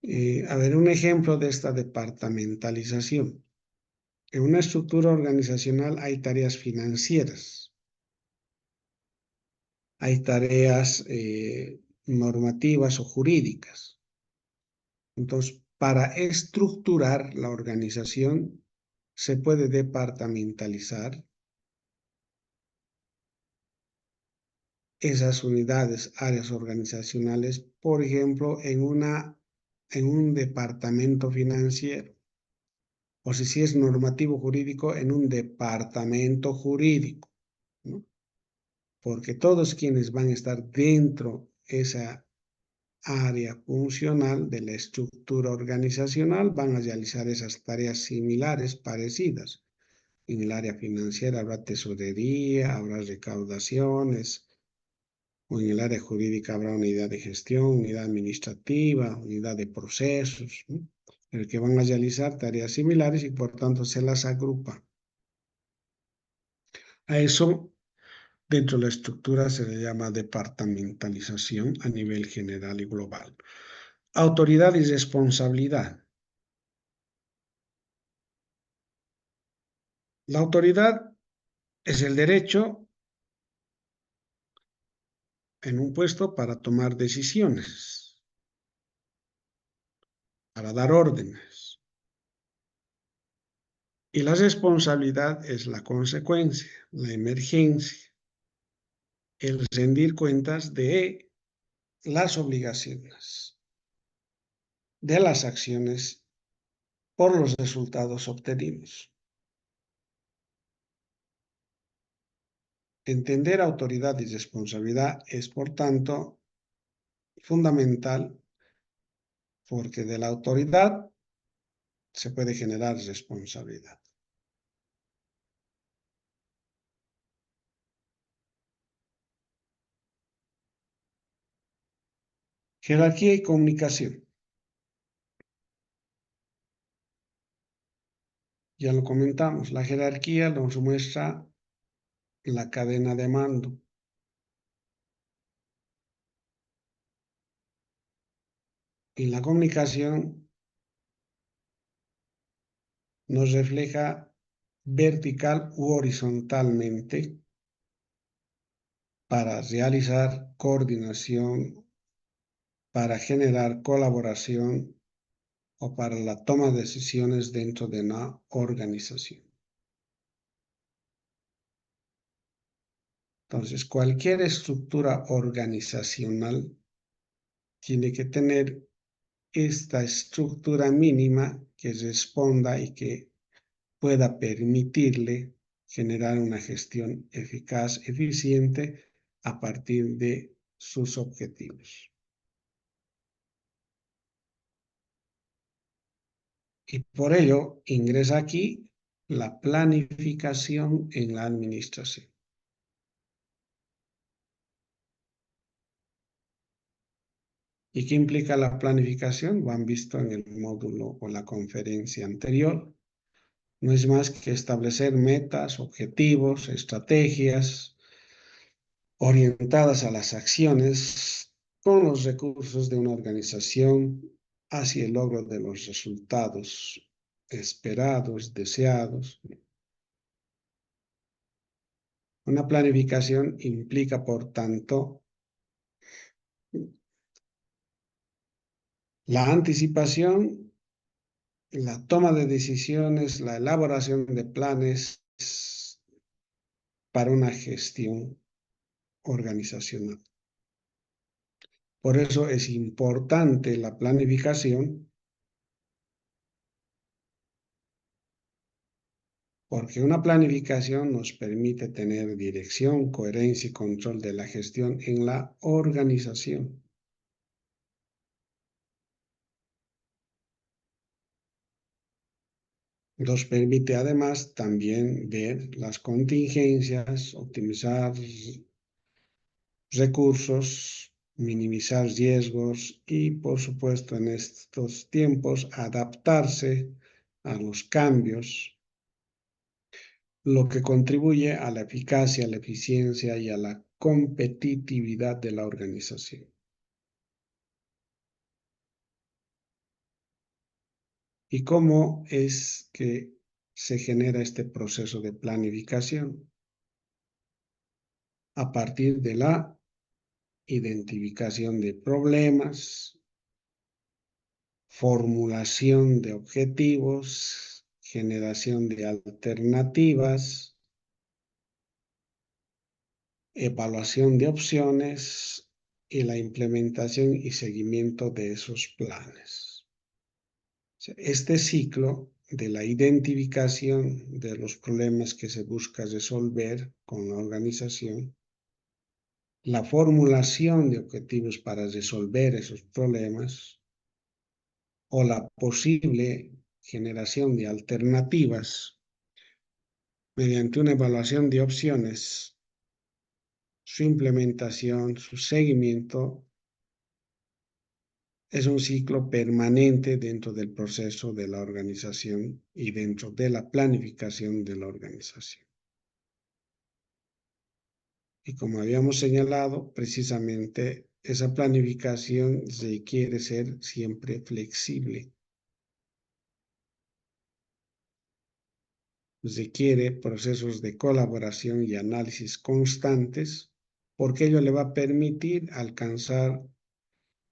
A ver, un ejemplo de esta departamentalización. En una estructura organizacional hay tareas financieras, hay tareas normativas o jurídicas. Entonces, para estructurar la organización se puede departamentalizar esas unidades, áreas organizacionales, por ejemplo, en un departamento financiero, o si es normativo jurídico, en un departamento jurídico, ¿no? Porque todos quienes van a estar dentro de esa área funcional de la estructura organizacional van a realizar esas tareas similares, parecidas. En el área financiera habrá tesorería, habrá recaudaciones, o en el área jurídica habrá unidad de gestión, unidad administrativa, unidad de procesos, ¿no? En el que van a realizar tareas similares y por tanto se las agrupa. A eso, dentro de la estructura, se le llama departamentalización a nivel general y global. Autoridad y responsabilidad. La autoridad es el derecho en un puesto para tomar decisiones, para dar órdenes. Y la responsabilidad es la consecuencia, la emergencia, el rendir cuentas de las obligaciones, de las acciones por los resultados obtenidos. Entender autoridad y responsabilidad es, por tanto, fundamental porque de la autoridad se puede generar responsabilidad. Jerarquía y comunicación. Ya lo comentamos, la jerarquía nos muestra la cadena de mando. En la comunicación nos refleja vertical u horizontalmente para realizar coordinación, para generar colaboración o para la toma de decisiones dentro de una organización. Entonces, cualquier estructura organizacional tiene que tener esta estructura mínima que responda y que pueda permitirle generar una gestión eficaz, eficiente a partir de sus objetivos. Y por ello ingresa aquí la planificación en la administración. ¿Y qué implica la planificación? Lo han visto en el módulo o la conferencia anterior. No es más que establecer metas, objetivos, estrategias orientadas a las acciones con los recursos de una organización hacia el logro de los resultados esperados, deseados. Una planificación implica, por tanto, la anticipación, la toma de decisiones, la elaboración de planes para una gestión organizacional. Por eso es importante la planificación, porque una planificación nos permite tener dirección, coherencia y control de la gestión en la organización. Nos permite además también ver las contingencias, optimizar recursos, minimizar riesgos y, por supuesto, en estos tiempos, adaptarse a los cambios, lo que contribuye a la eficacia, la eficiencia y a la competitividad de la organización. ¿Y cómo es que se genera este proceso de planificación? A partir de la identificación de problemas, formulación de objetivos, generación de alternativas, evaluación de opciones y la implementación y seguimiento de esos planes. Este ciclo de la identificación de los problemas que se busca resolver con la organización, la formulación de objetivos para resolver esos problemas o la posible generación de alternativas mediante una evaluación de opciones, su implementación, su seguimiento, es un ciclo permanente dentro del proceso de la organización y dentro de la planificación de la organización. Y como habíamos señalado, precisamente esa planificación requiere ser siempre flexible. Requiere procesos de colaboración y análisis constantes, porque ello le va a permitir alcanzar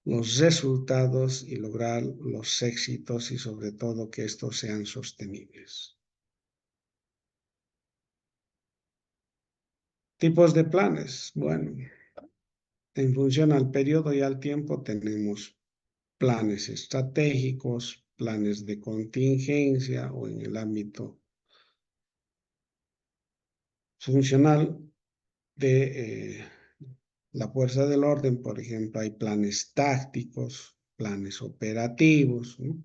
los resultados y lograr los éxitos y sobre todo que estos sean sostenibles. Tipos de planes. Bueno, en función al periodo y al tiempo tenemos planes estratégicos, planes de contingencia o en el ámbito funcional de la fuerza del orden, por ejemplo, hay planes tácticos, planes operativos, ¿no?,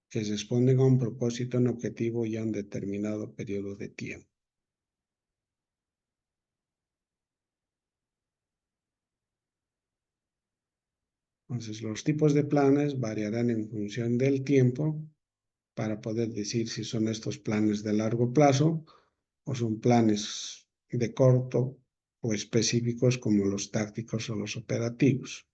que responden a un propósito, un objetivo y a un determinado periodo de tiempo. Entonces, los tipos de planes variarán en función del tiempo para poder decir si son estos planes de largo plazo o son planes de corto o específicos como los tácticos o los operativos.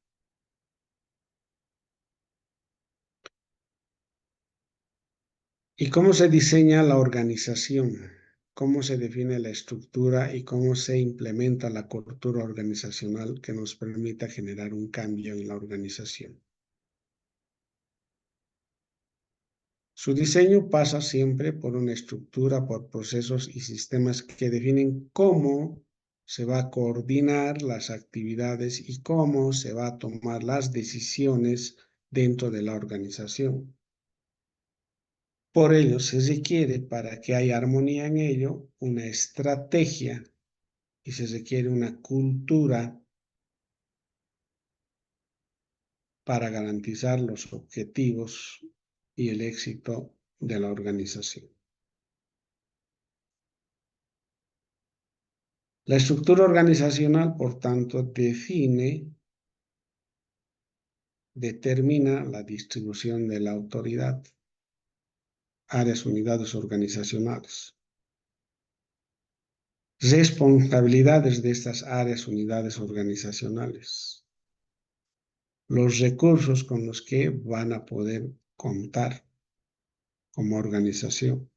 ¿Y cómo se diseña la organización? ¿Cómo se define la estructura y cómo se implementa la cultura organizacional que nos permita generar un cambio en la organización? Su diseño pasa siempre por una estructura, por procesos y sistemas que definen cómo se va a coordinar las actividades y cómo se va a tomar las decisiones dentro de la organización. Por ello, se requiere, para que haya armonía en ello, una estrategia y se requiere una cultura para garantizar los objetivos y el éxito de la organización. La estructura organizacional, por tanto, determina la distribución de la autoridad, áreas, unidades organizacionales, responsabilidades de estas áreas, unidades organizacionales, los recursos con los que van a poder contar como organización.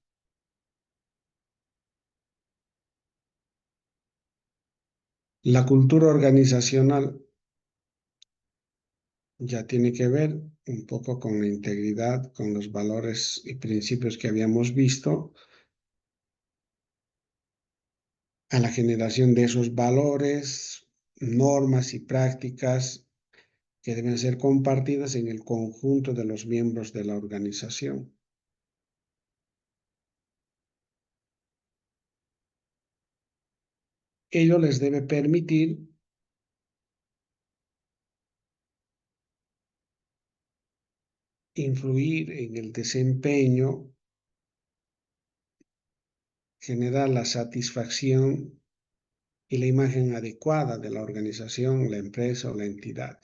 La cultura organizacional ya tiene que ver un poco con la integridad, con los valores y principios que habíamos visto, a la generación de esos valores, normas y prácticas que deben ser compartidas en el conjunto de los miembros de la organización. Ello les debe permitir influir en el desempeño, generar la satisfacción y la imagen adecuada de la organización, la empresa o la entidad.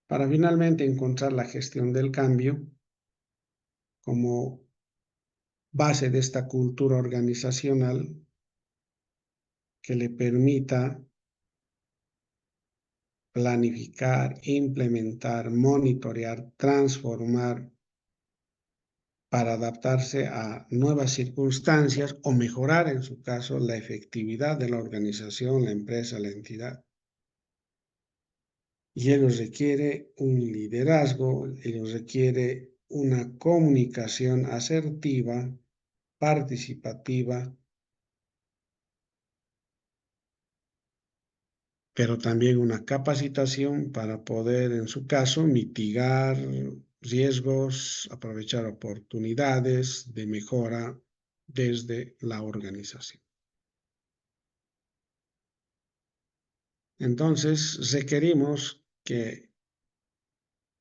Para finalmente encontrar la gestión del cambio como base de esta cultura organizacional que le permita planificar, implementar, monitorear, transformar para adaptarse a nuevas circunstancias o mejorar, en su caso, la efectividad de la organización, la empresa, la entidad. Y ello requiere un liderazgo, ello requiere una comunicación asertiva, participativa, pero también una capacitación para poder, en su caso, mitigar riesgos, aprovechar oportunidades de mejora desde la organización. Entonces, requerimos que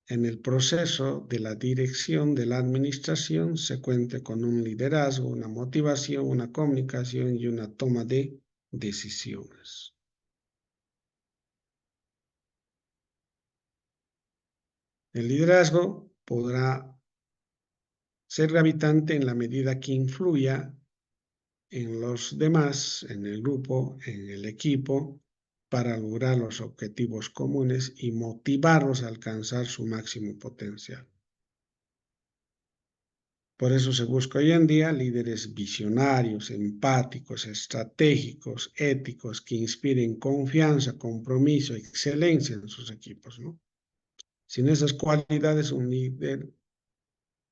en el proceso de la dirección de la administración se cuente con un liderazgo, una motivación, una comunicación y una toma de decisiones. El liderazgo podrá ser gravitante en la medida que influya en los demás, en el grupo, en el equipo, para lograr los objetivos comunes y motivarlos a alcanzar su máximo potencial. Por eso se busca hoy en día líderes visionarios, empáticos, estratégicos, éticos, que inspiren confianza, compromiso, excelencia en sus equipos, ¿no? Sin esas cualidades, un líder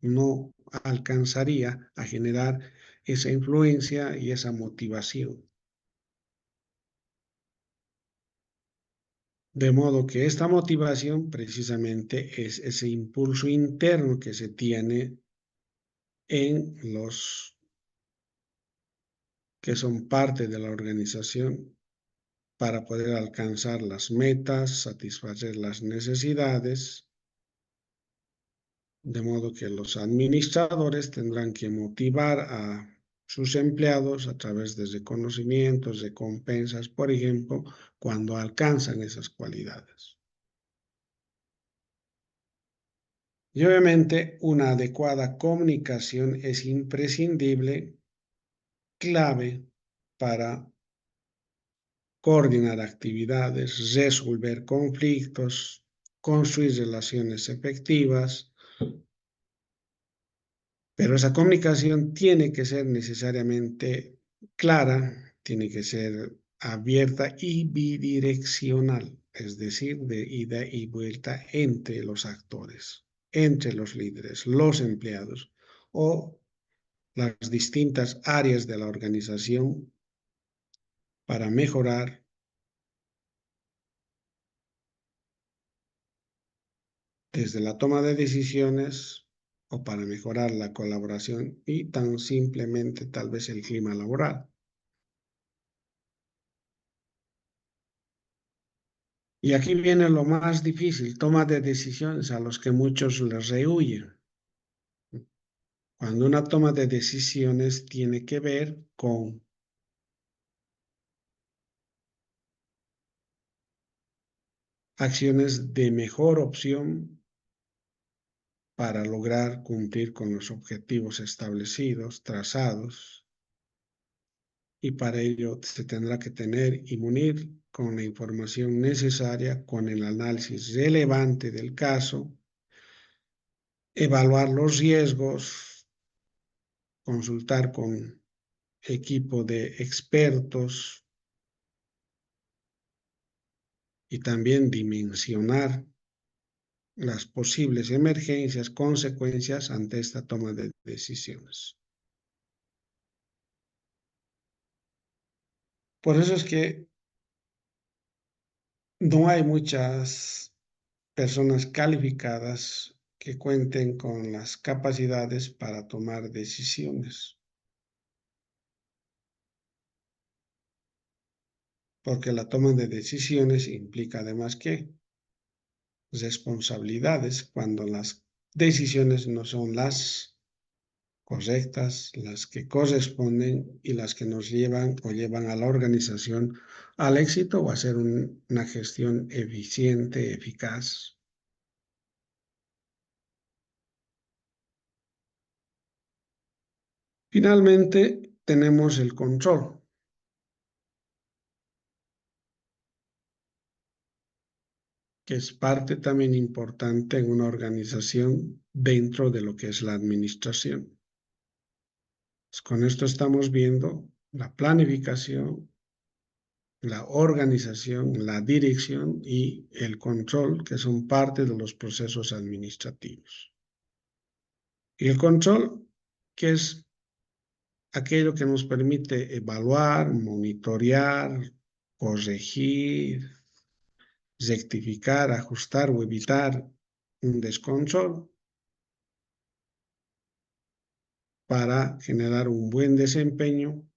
no alcanzaría a generar esa influencia y esa motivación. De modo que esta motivación precisamente es ese impulso interno que se tiene en los que son parte de la organización para poder alcanzar las metas, satisfacer las necesidades, de modo que los administradores tendrán que motivar a sus empleados a través de reconocimientos, recompensas, por ejemplo, cuando alcanzan esas cualidades. Y obviamente una adecuada comunicación es imprescindible, clave para coordinar actividades, resolver conflictos, construir relaciones efectivas, pero esa comunicación tiene que ser necesariamente clara, tiene que ser abierta y bidireccional, es decir, de ida y vuelta entre los actores, entre los líderes, los empleados o las distintas áreas de la organización para mejorar desde la toma de decisiones o para mejorar la colaboración y tan simplemente tal vez el clima laboral. Y aquí viene lo más difícil, toma de decisiones a los que muchos les rehuyen. Cuando una toma de decisiones tiene que ver con acciones de mejor opción para lograr cumplir con los objetivos establecidos, trazados, y para ello se tendrá que tener y munir con la información necesaria, con el análisis relevante del caso, evaluar los riesgos, consultar con equipo de expertos y también dimensionar las posibles emergencias, consecuencias ante esta toma de decisiones. Por eso es que no hay muchas personas calificadas que cuenten con las capacidades para tomar decisiones, porque la toma de decisiones implica además que responsabilidades cuando las decisiones no son las correctas, las que corresponden y las que nos llevan o llevan a la organización al éxito o a hacer una gestión eficiente, eficaz. Finalmente, tenemos el control. que es parte también importante en una organización dentro de lo que es la administración. Pues con esto estamos viendo la planificación, la organización, la dirección y el control, que son parte de los procesos administrativos. Y el control, que es aquello que nos permite evaluar, monitorear, corregir, rectificar, ajustar o evitar un descontrol para generar un buen desempeño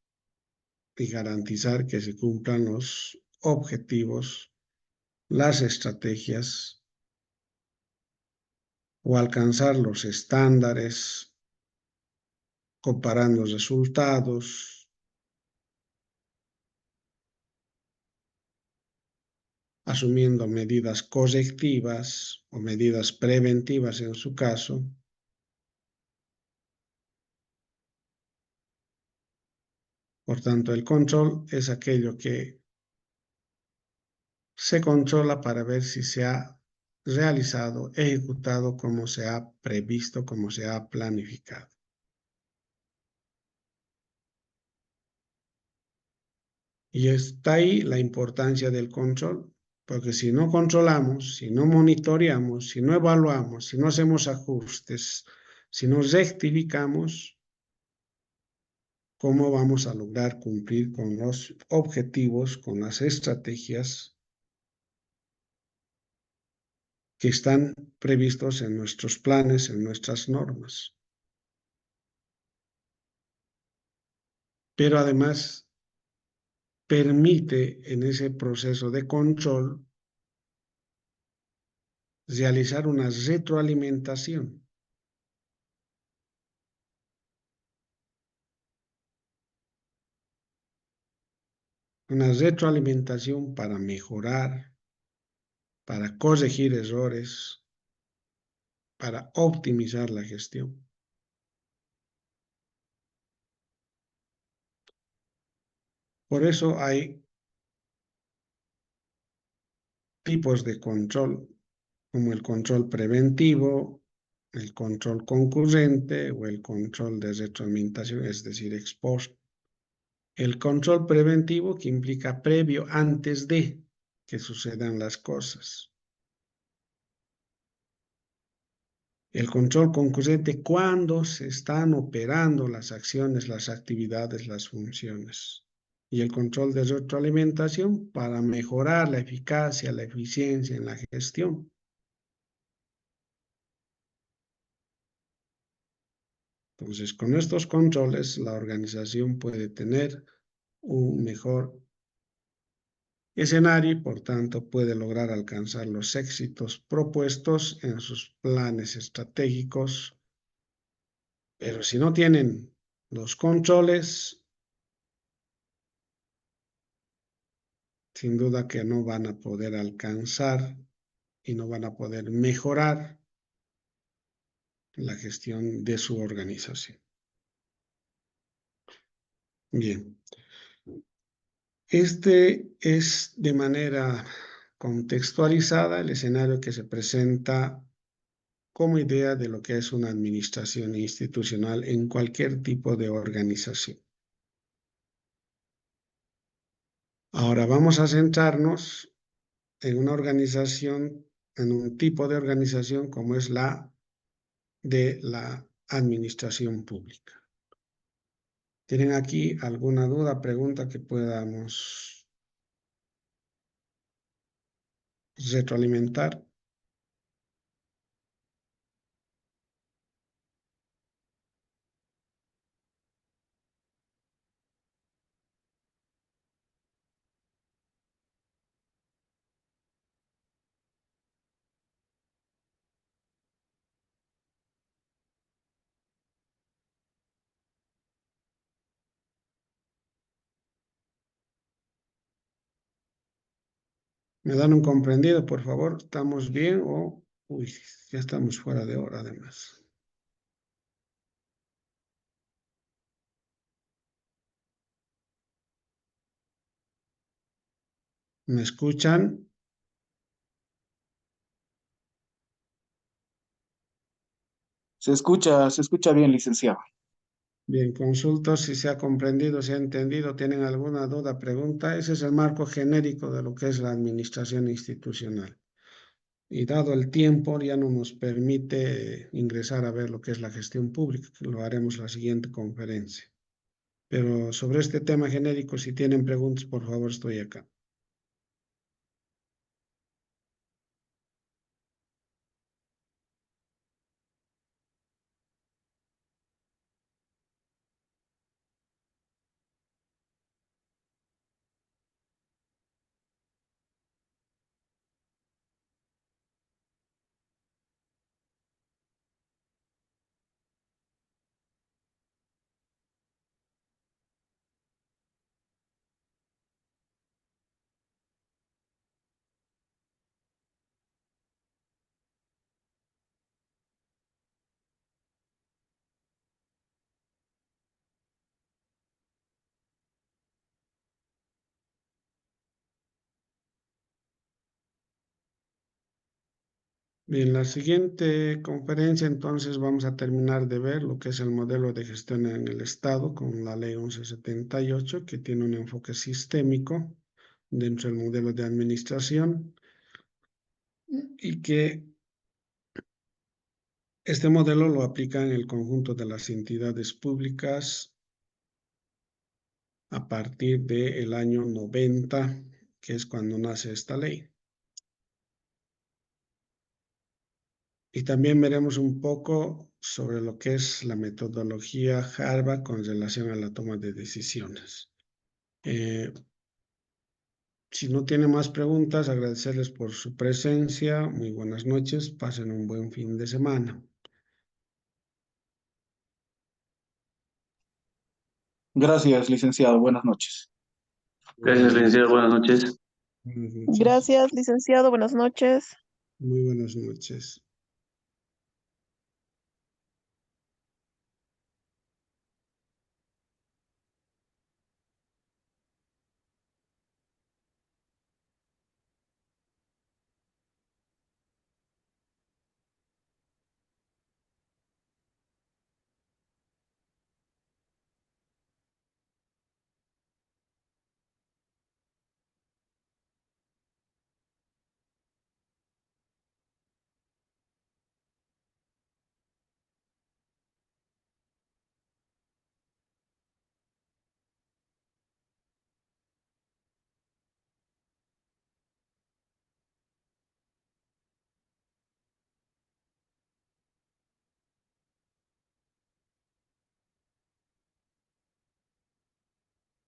y garantizar que se cumplan los objetivos, las estrategias o alcanzar los estándares, comparando resultados, asumiendo medidas correctivas o medidas preventivas en su caso. Por tanto, el control es aquello que se controla para ver si se ha realizado, ejecutado como se ha previsto, como se ha planificado. Y está ahí la importancia del control, porque si no controlamos, si no monitoreamos, si no evaluamos, si no hacemos ajustes, si no rectificamos, ¿cómo vamos a lograr cumplir con los objetivos, con las estrategias que están previstos en nuestros planes, en nuestras normas? Pero además permite en ese proceso de control realizar una retroalimentación. Una retroalimentación para mejorar, para corregir errores, para optimizar la gestión. Por eso hay tipos de control, como el control preventivo, el control concurrente o el control de retroalimentación, es decir, ex post. El control preventivo que implica previo, antes de que sucedan las cosas. El control concurrente cuando se están operando las acciones, las actividades, las funciones. Y el control de retroalimentación para mejorar la eficacia, la eficiencia en la gestión. Entonces, con estos controles, la organización puede tener un mejor escenario y, por tanto, puede lograr alcanzar los éxitos propuestos en sus planes estratégicos. Pero si no tienen los controles, sin duda que no van a poder alcanzar y no van a poder mejorar la gestión de su organización. Bien, este es de manera contextualizada el escenario que se presenta como idea de lo que es una administración institucional en cualquier tipo de organización. Ahora vamos a centrarnos en una organización, en un tipo de organización como es la de la administración pública. ¿Tienen aquí alguna duda, pregunta que podamos retroalimentar? ¿Me dan un comprendido, por favor? ¿Estamos bien o uy, ya estamos fuera de hora además? ¿Me escuchan? Se escucha bien, licenciado. Bien, consulto si se ha comprendido, si ha entendido, tienen alguna duda, pregunta. Ese es el marco genérico de lo que es la administración institucional. Y dado el tiempo, ya no nos permite ingresar a ver lo que es la gestión pública, que lo haremos en la siguiente conferencia. Pero sobre este tema genérico, si tienen preguntas, por favor, estoy acá. Bien, la siguiente conferencia entonces vamos a terminar de ver lo que es el modelo de gestión en el Estado con la ley 1178, que tiene un enfoque sistémico dentro del modelo de administración y que este modelo lo aplica en el conjunto de las entidades públicas a partir del año 90, que es cuando nace esta ley. Y también veremos un poco sobre lo que es la metodología Harvard con relación a la toma de decisiones. Si no tiene más preguntas, agradecerles por su presencia. Muy buenas noches. Pasen un buen fin de semana. Gracias, licenciado. Buenas noches. Gracias, licenciado. Buenas noches. Buenas noches. Gracias, licenciado. Buenas noches. Muy buenas noches.